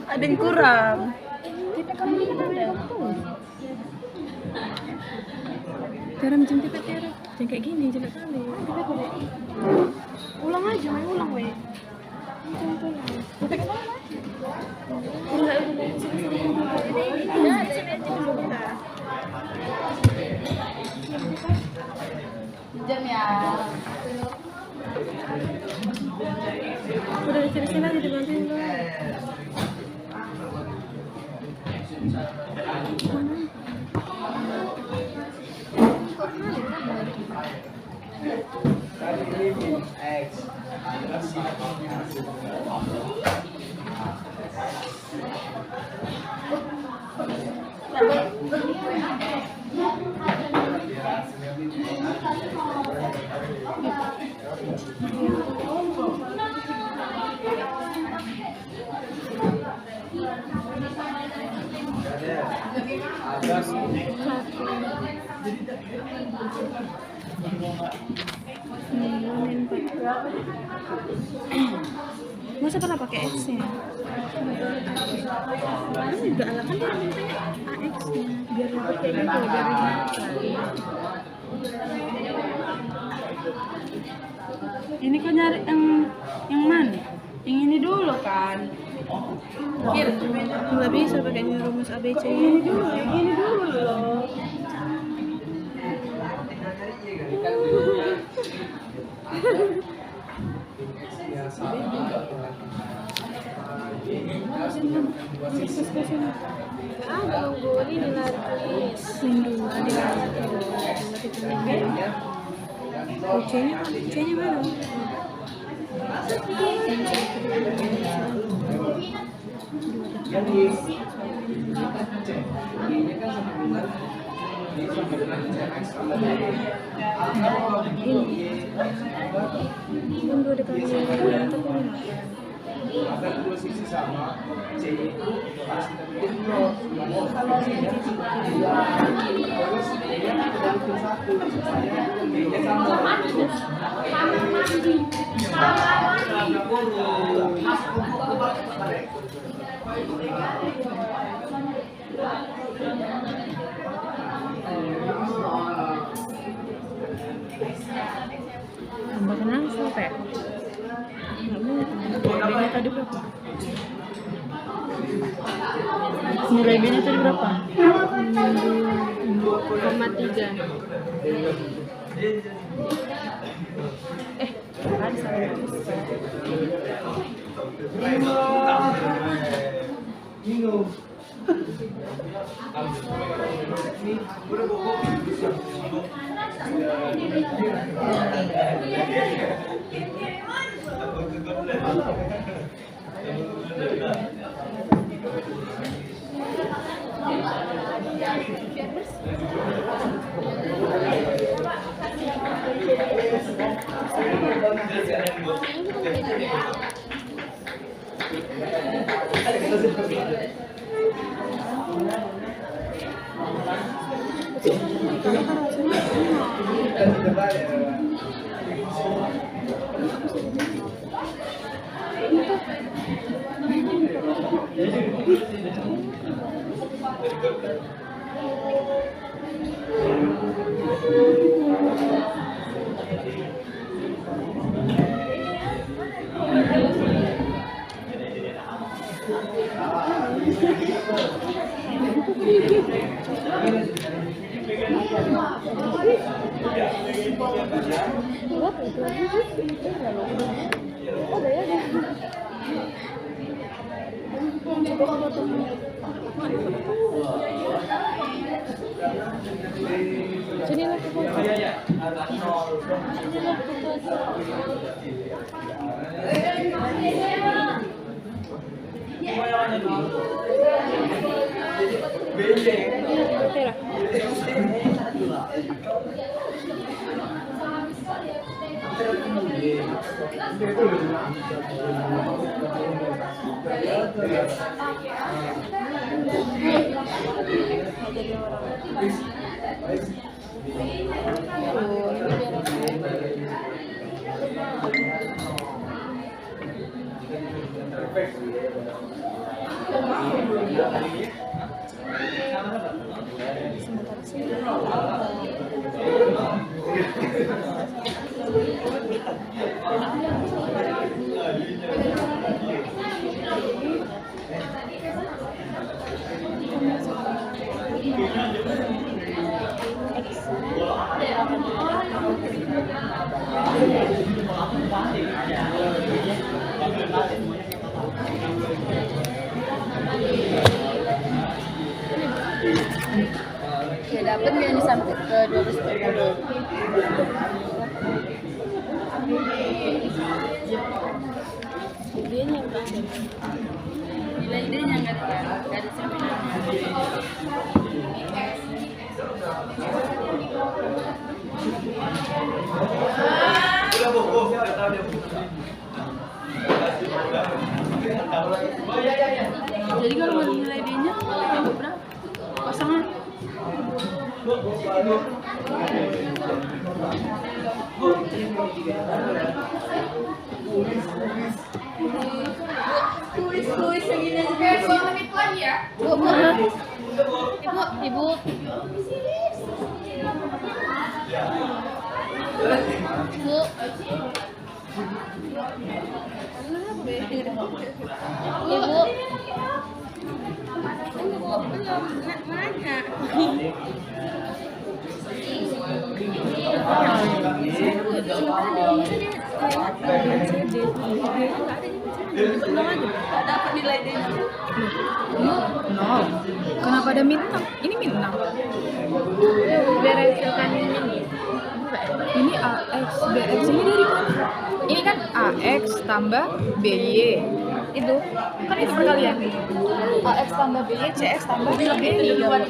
Ada yang kurang. Cara macam tipe cara. Jangan kayak gini, jangan kali. Ulang aja, main ulang weh. Jam ya. Udah di sini aja dibantuin dong. Masa pernah pakai X nya? Enggak lah, kan dia mintanya AX nya biar ribet kayak gitu, biar ribet. Ini kok nyari yang mana? Yang ini dulu kan. Kir, nggak bisa pakai rumus ABC ini dulu, yang ini dulu loh. Ada nunggu ini dinaris. Dua C-nya mana? Dua dikali Ada dua sisi sama C tambahkan langsung Pak. Nggak mungkin. B-nya tadi berapa? Nilai B-nya tadi berapa? 2,3. kan sampai terus kan. Ya dapat yang sampai ke 240. Idenya yang ada. Nilai idenya nggak ada sebenarnya. Jadi kalau nilai idenya berapa? Pasangan. Tulis segini aja. 2 menit lagi ya. Ibu. Dapat nilai D. No. Kenapa ada minta? Ini minta. Bereskan ini. Ini AX, BX ini dari mana? Ini kan AX tambah BY. Itu kan itu perkalian. AX tambah BY, CX tambah BY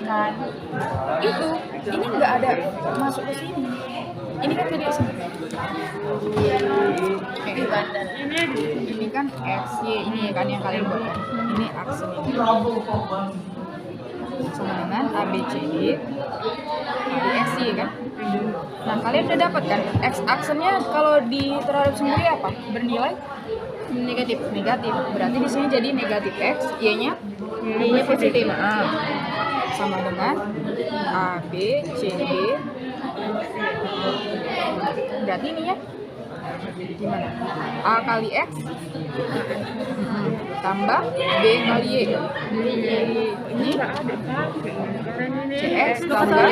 kan. Itu ini nggak ada masuk ke sini. Ini kan jadi sini. Ini kan XY ini kan yang kalian buat. Ini aksen ini. Sama dengan ABCD, ABSY kan. Nah kalian udah dapat kan X aksennya kalau di terhadap sendiri apa? Bernilai negatif. Berarti di sini jadi negatif X, Y-nya positif. Nah, sama dengan ABCD. Berarti ini ya gimana? A kali X tambah B kali Y. Ini CX tambah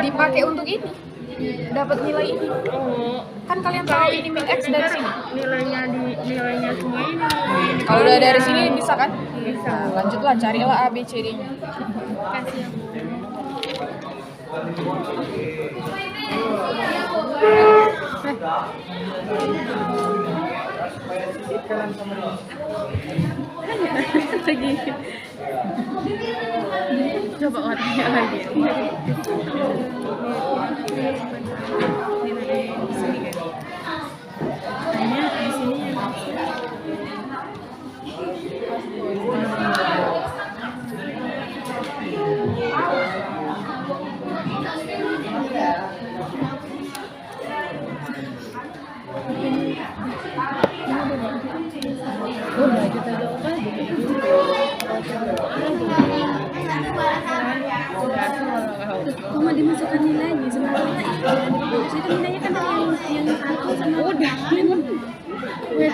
dipakai untuk ini. dapat nilai ini. Kan kalian tahu ini min X dari sini. Nilainya semua ini. Kalau udah dari sini bisa kan? Bisa. Lanjutlah carilah A B C D-nya. Kasih. Lagi. Coba orangnya lagi. Hanya di sini yang kok mau dimasukkan nilainya sebenarnya itu nilainya kan yang satu sama udah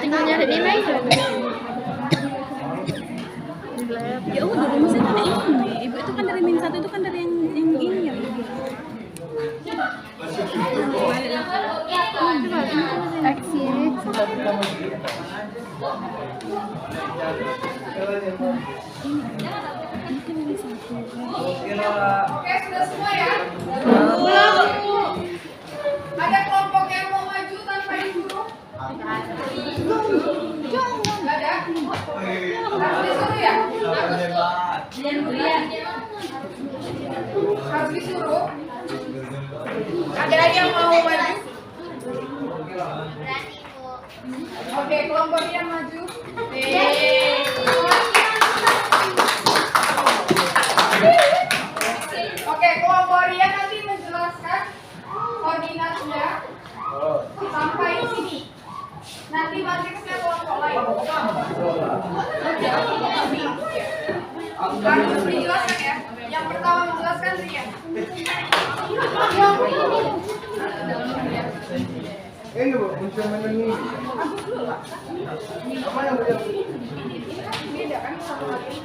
tinggal nyari nilai ya udah misalnya kan ini ibu itu kan dari min 1 itu kan dari yang ini ya X ya Oke, sudah semua ya? Ada kelompok yang mau maju tanpa disuruh? Nggak ada? Harus disuruh ya? Harus disuruh? Ada yang mau maju? Oke, kelompok yang maju. Oke, kelompok Rian nanti menjelaskan koordinatnya sampai sini. Nanti matrixnya kelompok lain. Harus dijelaskan ya. Yang pertama menjelaskan Rian. Ini Bu, mencoba ini. Beda kan sama lagi.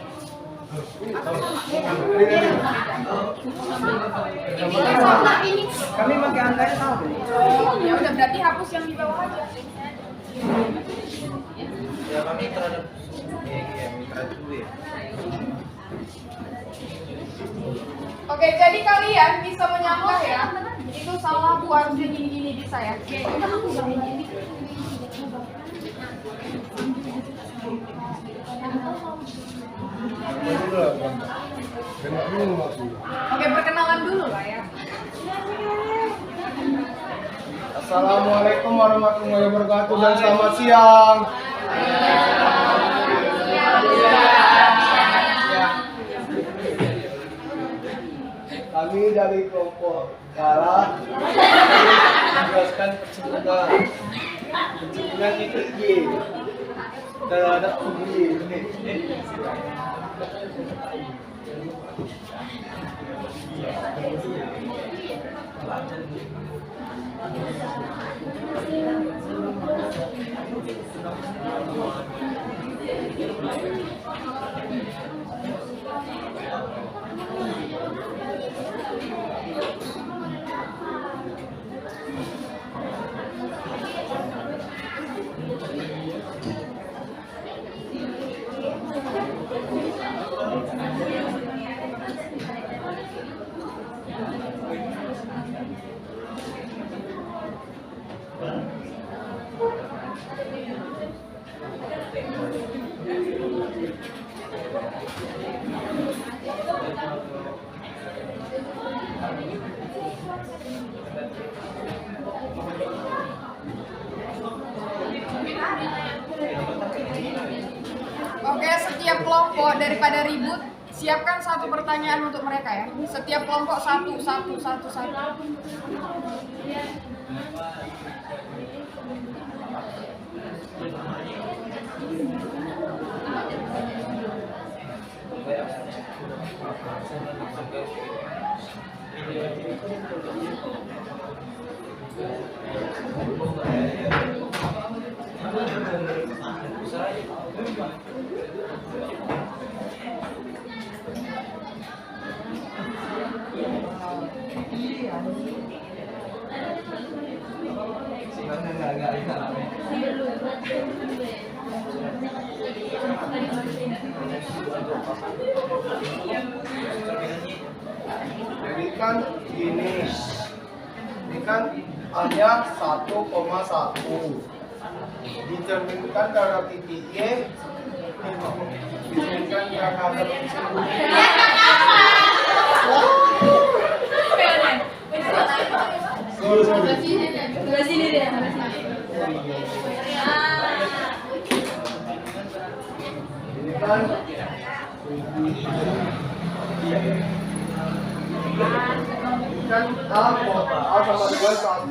Kami pakai angkanya sama. Oh, ya udah berarti hapus yang di bawah aja. Ya kami terhadap mitra dulu ya. Oke, jadi kalian bisa menyangka ya. Itu salah Bu, harusnya gini-gini bisa ya. Oke, perkenalan dulu lah ya. Assalamualaikum warahmatullahi wabarakatuh dan selamat siang. Kami dari kelompok darah menjelaskan percimpungan titik Y terhadap tubuh Y. Oke, setiap kelompok daripada ribut, siapkan satu pertanyaan untuk mereka ya. Setiap kelompok satu. Jadi kan ini kan hanya 1,1 dicerminkan karena titik Y dicerminkan karena ini kan A sama 2 1,1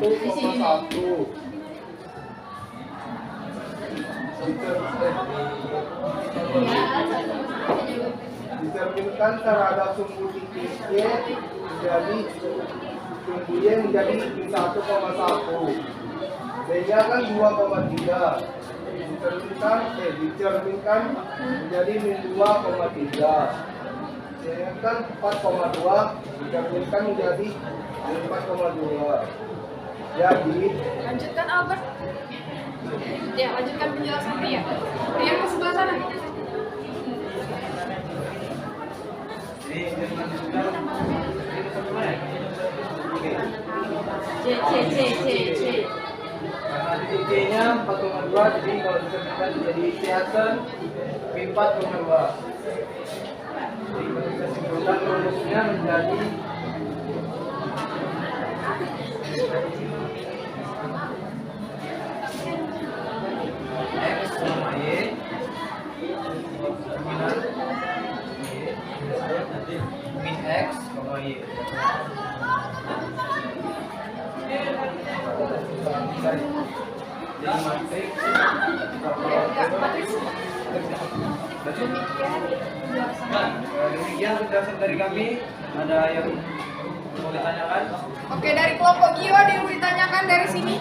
dicerminkan terhadap sumbu titik Y menjadi sumbu Y menjadi 1,1 B-nya kan 2,3 dicerminkan menjadi min 2,3 C-nya kan 4,2 dicerminkan menjadi 4,2 jadi Lanjutkan Albert. Ya, lanjutkan penjelasan Ria. Ria ke sebelah sana. karena titiknya 4,2 jadi kalau dicerminkan menjadi C-aksen min 4,2 jadi kalau kita simpulkan rumusnya menjadi X sama Y min X sama Y jadi matriks demikian penjelasan dari kami. Ada yang mau ditanyakan? Oke, dari kelompok Gio ada yang mau ditanyakan dari sini?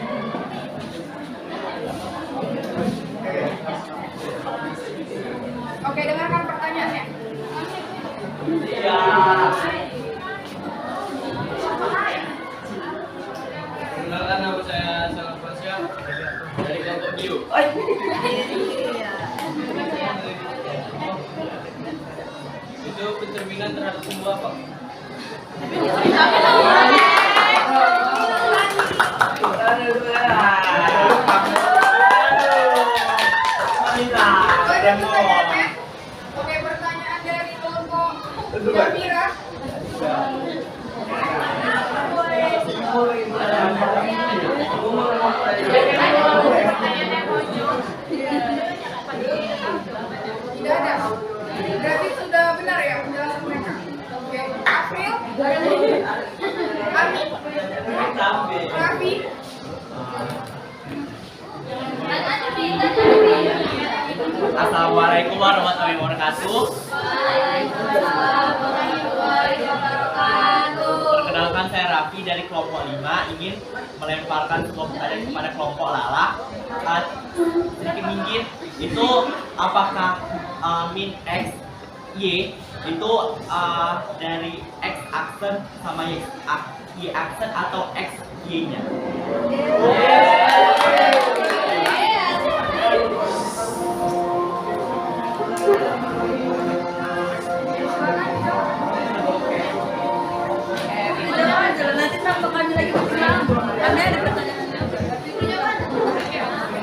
Oke, dengarkan pertanyaannya. Perkenalkan, nama saya Salam Pasya dari kelompok Bio. Itu pencerminan terhadap sumbu apa? Pertanyaannya. Oke, pertanyaan dari kelompok Jamira. Tidak ada. Berarti sudah benar ya penjelasan mereka. Oke, April, Ami, Raffi. Assalamualaikum warahmatullahi wabarakatuh. Perkenalkan, saya Raffi dari kelompok 5 ingin melemparkan sebuah pertanyaan kepada kelompok Lala. Sedikit mungkin itu apakah min X Y itu dari X aksen sama Y aksen atau X Y nya?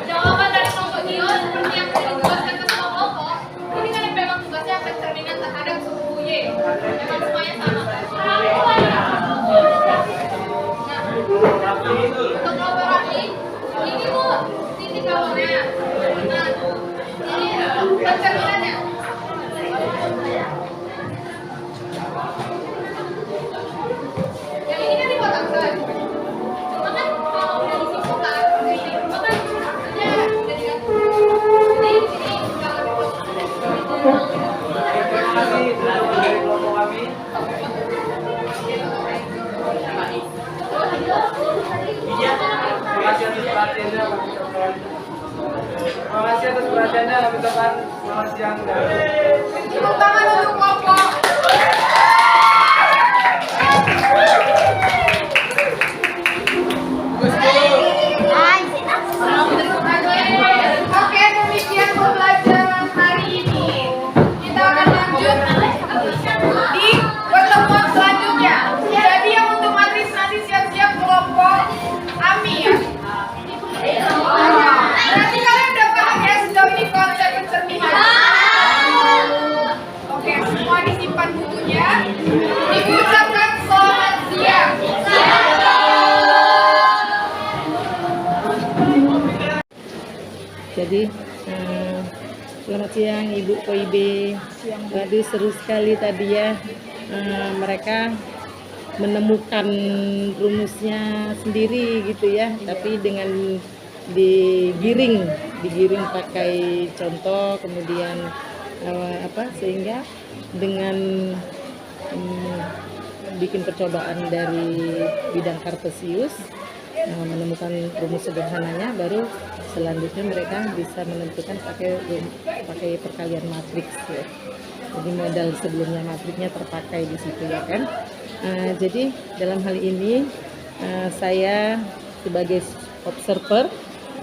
Jawaban dari kelompok Gio seperti yang ditugaskan ke semua kelompok. Ini kan memang tugasnya pencerminan terhadap suku Y. Memang semuanya sama. Untuk kelompok Raffi, ini Bu titik awalnya. Nah, ini pencerminannya. Yang ini kan dikotakkan. Cuma kan kalau udah disimpulkan, cuma kan dia udah diganti. Jadi di sini nggak lebih proses. Terima kasih dari kelompok kami. Terima kasih atas perhatiannya. Terima kasih atas perhatiannya. Kami ucapkan selamat siang dan Tepuk tangan untuk kelompok. Ay, selanjutnya diucapkan selamat siang. Jadi selamat siang Ibu Koibe. Waduh seru sekali tadi ya. Mereka menemukan rumusnya sendiri gitu ya, tapi dengan digiring pakai contoh, kemudian sehingga dengan bikin percobaan dari bidang kartesius, menemukan rumus sederhananya, baru selanjutnya mereka bisa menentukan pakai perkalian matriks ya. Jadi modal sebelumnya matriksnya terpakai di situ ya kan. Jadi dalam hal ini saya sebagai observer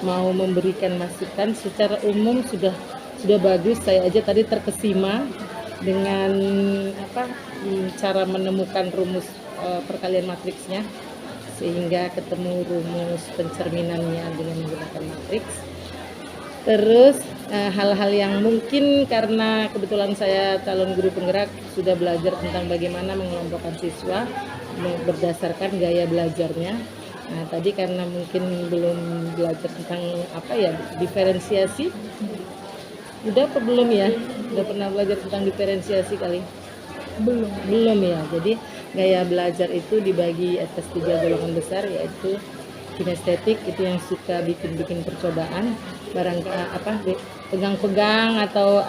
mau memberikan masukan. Secara umum sudah bagus. Saya aja tadi terkesima dengan cara menemukan rumus perkalian matriksnya, sehingga ketemu rumus pencerminannya dengan menggunakan matriks. Terus hal-hal yang mungkin karena kebetulan saya calon guru penggerak sudah belajar tentang bagaimana mengelompokkan siswa berdasarkan gaya belajarnya. Nah, tadi karena mungkin belum belajar tentang diferensiasi. Udah apa belum ya? Udah pernah belajar tentang diferensiasi kali? Belum ya. Jadi gaya belajar itu dibagi atas 3 golongan besar, yaitu kinestetik, itu yang suka bikin percobaan, pegang-pegang atau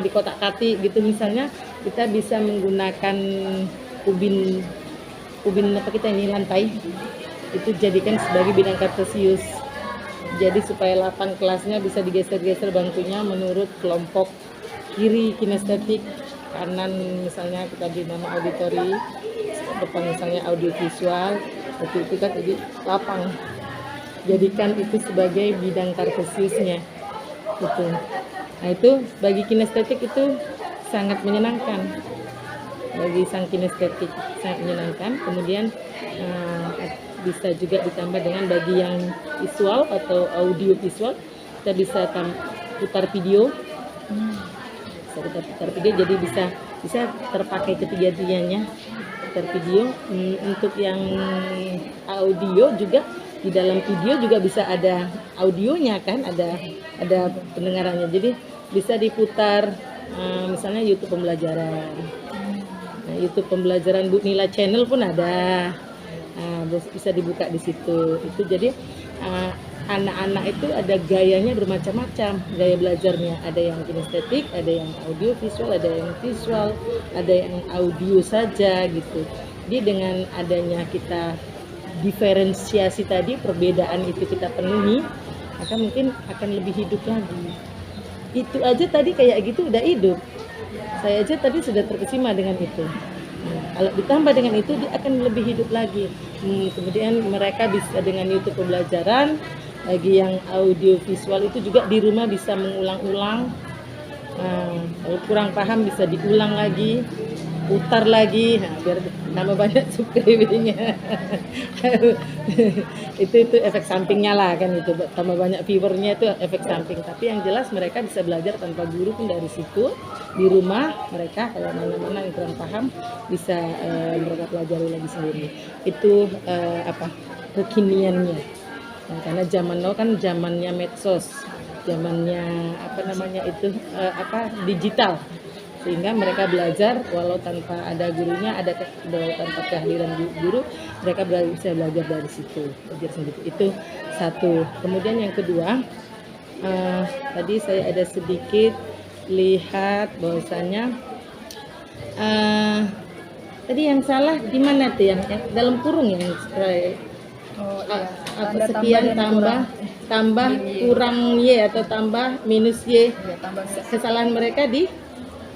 di kotak-katik gitu. Misalnya kita bisa menggunakan ubin lantai, itu jadikan sebagai bidang kartesius. Jadi supaya lapang kelasnya bisa digeser-geser bangkunya menurut kelompok kiri kinestetik, kanan misalnya kita beri nama auditori, depan misalnya audiovisual, seperti itu kan, jadi lapang. Jadikan itu sebagai bidang kartesiusnya gitu. Nah itu bagi kinestetik itu sangat menyenangkan, bagi sang kinestetik sangat menyenangkan. Kemudian bisa juga ditambah dengan bagi yang visual atau audio visual, kita bisa putar video, jadi bisa terpakai ketiga-tiganya. Putar video. Untuk yang audio juga, di dalam video juga bisa ada audionya kan, ada pendengarannya, jadi bisa diputar. Misalnya YouTube pembelajaran, YouTube pembelajaran Bu Nila channel pun ada. Bisa dibuka di situ. Itu jadi anak-anak itu ada gayanya bermacam-macam, gaya belajarnya. Ada yang kinestetik, ada yang audio visual, ada yang visual, ada yang audio saja gitu. Jadi dengan adanya kita diferensiasi tadi, perbedaan itu kita penuhi, maka mungkin akan lebih hidup lagi. Itu aja tadi kayak gitu udah hidup. Saya aja tadi sudah terkesima dengan itu. Kalau ditambah dengan itu, dia akan lebih hidup lagi. Kemudian mereka bisa dengan YouTube pembelajaran, bagi yang audio visual itu juga di rumah bisa mengulang-ulang. Kalau kurang paham bisa diulang lagi, putar lagi, biar tambah banyak subscribe-nya. itu efek sampingnya lah kan, itu tambah banyak viewernya, itu efek samping. Tapi yang jelas mereka bisa belajar tanpa guru pun dari situ. Di rumah mereka kalau mana-mana yang kurang paham bisa mereka pelajari lagi sendiri. Itu kekiniannya. Nah, karena zaman now kan zamannya medsos, zamannya digital, sehingga mereka belajar walau tanpa ada gurunya, walau tanpa kehadiran guru, mereka bisa belajar dari situ, belajar sendiri. Itu satu. Kemudian yang kedua, tadi saya ada sedikit lihat bahwasanya tadi yang salah di mana tuh, yang dalam kurung yang sekian tambah kurang y atau tambah minus y. Kesalahan mereka di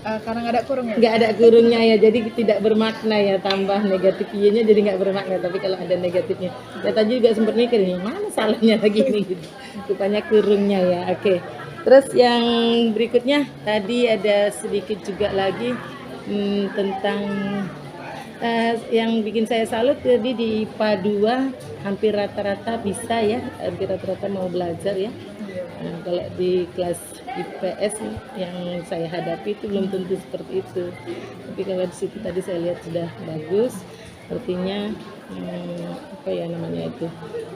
Karena nggak ada kurungnya. Nggak ada kurungnya ya, jadi tidak bermakna ya, tambah negatif y-nya jadi nggak bermakna. Tapi kalau ada negatifnya, saya tadi juga sempat mikir ini mana salahnya lagi nih, gitu. Rupanya kurungnya ya. Oke. Terus yang berikutnya tadi ada sedikit juga lagi tentang yang bikin saya salut tadi di IPA 2 hampir rata-rata bisa ya, hampir rata-rata mau belajar ya. Nah, kalau di kelas IPS yang saya hadapi itu belum tentu seperti itu. Tapi kalau di situ tadi saya lihat sudah bagus, artinya apa ya namanya itu,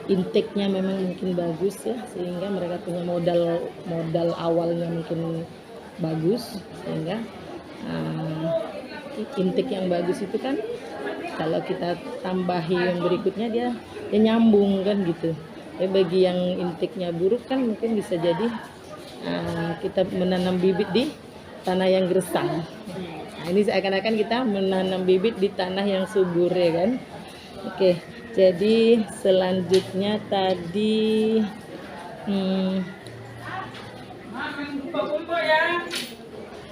intake-nya memang mungkin bagus ya, sehingga mereka punya modal awalnya mungkin bagus, sehingga intake yang bagus itu kan kalau kita tambahi yang berikutnya dia nyambung kan gitu. Bagi yang intake-nya buruk kan mungkin bisa jadi kita menanam bibit di tanah yang gersang. Nah, ini seakan-akan kita menanam bibit di tanah yang subur ya kan. Oke, jadi selanjutnya tadi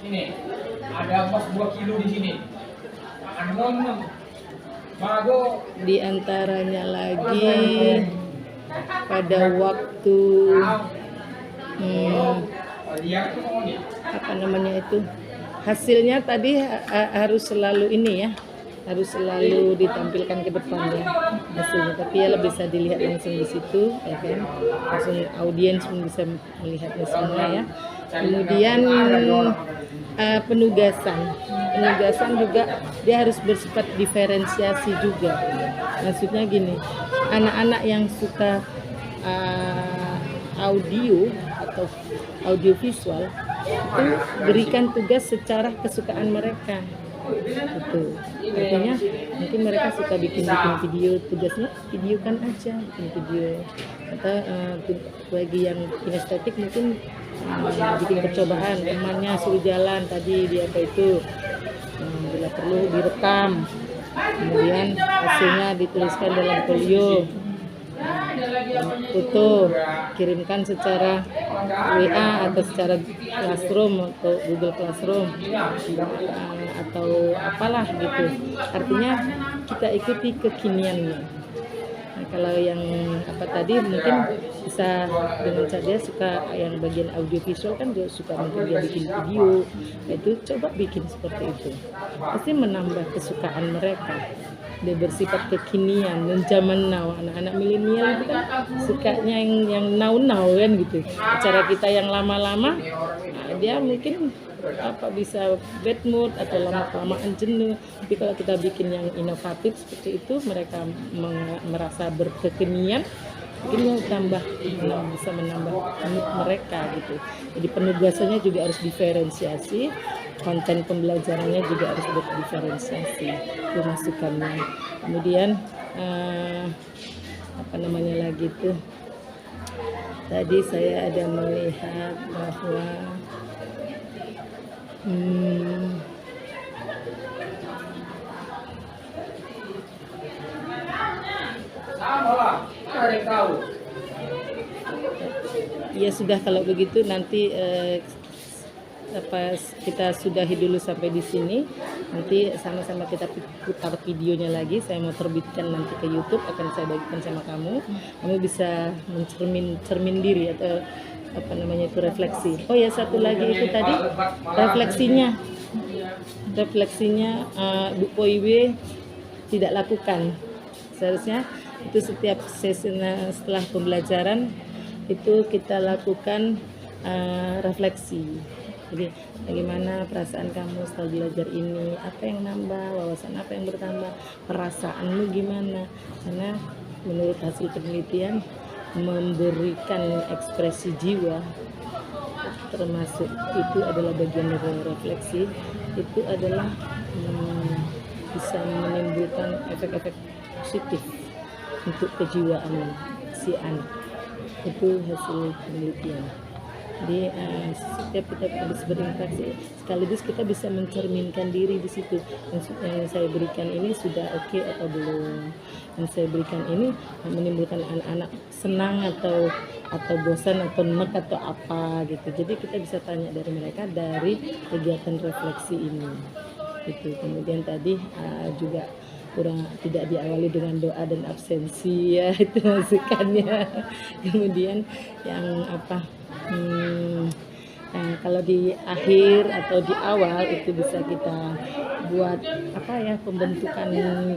Ini ada emas 2 kilo di sini. Bago. di antaranya lagi pada waktu apa namanya itu, hasilnya tadi harus selalu ini ya, harus selalu ditampilkan ke depannya hasilnya, tapi ya bisa dilihat langsung di situ ya kan, langsung audiens pun bisa melihatnya semua ya. Kemudian penugasan juga dia harus bersifat diferensiasi juga. Maksudnya gini, anak-anak yang suka audio atau audiovisual itu berikan tugas secara kesukaan mereka. Betul. Artinya mungkin mereka suka bikin video, tugasnya videokan aja, bikin video. Atau bagi yang kinestetik mungkin bikin percobaan, temannya suruh jalan tadi di apa itu, bila perlu direkam, kemudian hasilnya dituliskan dalam folio, foto, kirimkan secara WA atau secara Classroom atau Google Classroom atau apalah gitu. Artinya kita ikuti kekiniannya. Nah, kalau yang apa tadi mungkin bisa dengan dia suka yang bagian audiovisual kan dia suka mungkin dia bikin video, itu coba bikin seperti itu, pasti menambah kesukaan mereka. Dia bersifat kekinian dan zaman now, anak-anak milenial itu kan sukanya yang now kan gitu. Cara kita yang lama-lama, nah, dia mungkin apa bisa bad mood atau lama-kelamaan jenuh. Tapi kalau kita bikin yang inovatif seperti itu, mereka merasa berkekinian, mungkin bisa menambah mood mereka gitu. Jadi penugasannya juga harus diferensiasi, konten pembelajarannya juga harus berdiferensiasi pemasukannya. Kemudian apa namanya lagi tuh, tadi saya ada melihat bahwa ya sudah, kalau begitu nanti kita sudahi dulu sampai di sini. Nanti sama-sama kita putar videonya lagi. Saya mau terbitkan nanti ke YouTube, akan saya bagikan sama kamu. Kamu bisa mencermin diri atau apa namanya itu, refleksi. Oh ya, satu lagi itu tadi refleksinya Bu Poiwe tidak lakukan. Seharusnya itu setiap sesi setelah pembelajaran itu kita lakukan refleksi. Jadi bagaimana perasaan kamu setelah belajar ini, apa yang nambah, wawasan apa yang bertambah, perasaanmu gimana. Karena menurut hasil penelitian, memberikan ekspresi jiwa termasuk itu adalah bagian dari refleksi, itu adalah bisa menimbulkan efek-efek positif untuk kejiwaan si anak. Itu hasil penelitian. Jadi setiap kita habis berinteraksi, sekaligus kita bisa mencerminkan diri di situ. Yang saya berikan ini sudah oke atau belum? Yang saya berikan ini menimbulkan anak-anak senang atau bosan atau nek atau apa gitu. Jadi kita bisa tanya dari mereka dari kegiatan refleksi ini. Gitu. Kemudian tadi juga tidak diawali dengan doa dan absensi ya, itu masukannya. Kemudian yang apa? Kalau di akhir atau di awal itu bisa kita buat apa ya, pembentukan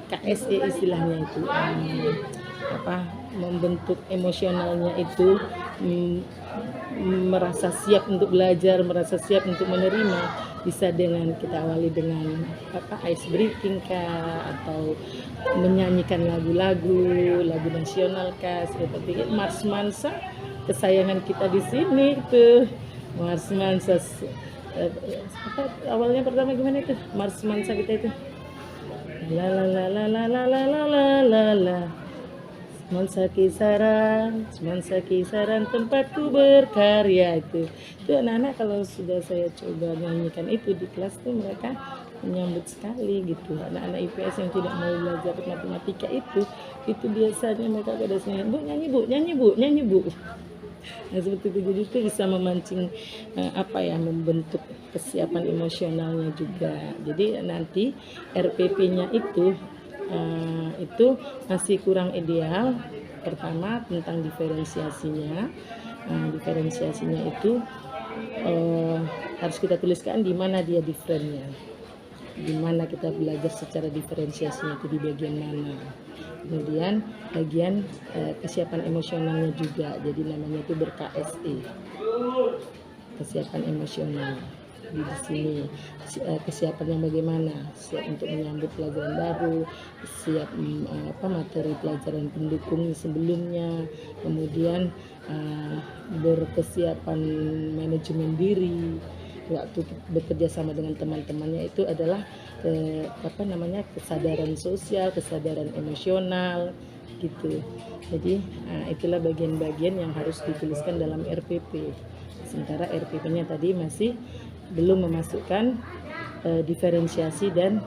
KSE istilahnya itu, membentuk emosionalnya itu, merasa siap untuk belajar, merasa siap untuk menerima, bisa dengan kita awali dengan ice breaking kah, atau menyanyikan lagu-lagu nasional kah, seperti Mars Mansa kesayangan kita di sini tuh. Mars Mansa awalnya pertama gimana itu Mars Mansa kita itu, la la la la la la la la la la la, Semansa kisaran tempatku berkarya. Itu anak-anak kalau sudah saya coba nyanyikan itu di kelas tuh mereka menyambut sekali gitu. Anak-anak IPS yang tidak mau belajar matematika itu biasanya mereka pada sini, bu nyanyi bu. Nah seperti itu, jadi itu bisa memancing membentuk kesiapan emosionalnya juga. Jadi nanti RPP-nya itu masih kurang ideal. Pertama tentang diferensiasinya. Diferensiasinya itu harus kita tuliskan di mana dia diferennya, di mana kita belajar secara diferensiasinya itu di bagian mana. Kemudian bagian kesiapan emosionalnya juga, jadi namanya itu ber-KSE, kesiapan emosional. Di sini kesiapannya bagaimana, siap untuk menyambut pelajaran baru, siap materi pelajaran pendukung sebelumnya, kemudian berkesiapan manajemen diri waktu bekerja sama dengan teman-temannya, itu adalah kesadaran sosial, kesadaran emosional gitu. Jadi itulah bagian-bagian yang harus dituliskan dalam RPP. Sementara RPP-nya tadi masih belum memasukkan diferensiasi, dan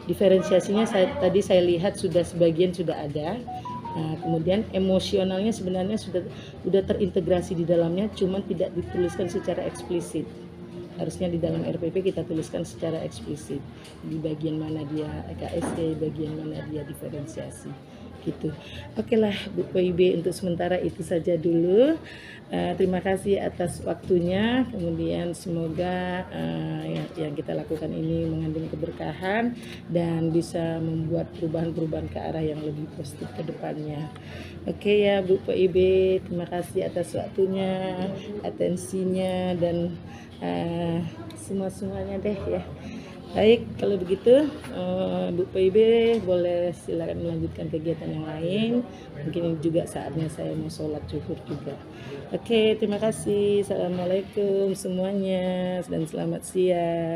diferensiasinya tadi saya lihat sudah sebagian sudah ada. Kemudian emosionalnya sebenarnya sudah terintegrasi di dalamnya, cuman tidak dituliskan secara eksplisit. Harusnya di dalam RPP kita tuliskan secara eksplisit di bagian mana dia KSE, bagian mana dia diferensiasi gitu. Oke lah Bu PIB, untuk sementara itu saja dulu. Terima kasih atas waktunya. Kemudian semoga yang kita lakukan ini mengandung keberkahan dan bisa membuat perubahan-perubahan ke arah yang lebih positif ke depannya. Oke ya Bu PIB, terima kasih atas waktunya, atensinya, dan semuanya deh ya. Baik, kalau begitu Bu PIB boleh silakan melanjutkan kegiatan yang lain. Mungkin juga saatnya saya mau sholat zuhur juga. Oke, terima kasih. Assalamualaikum semuanya dan selamat siang.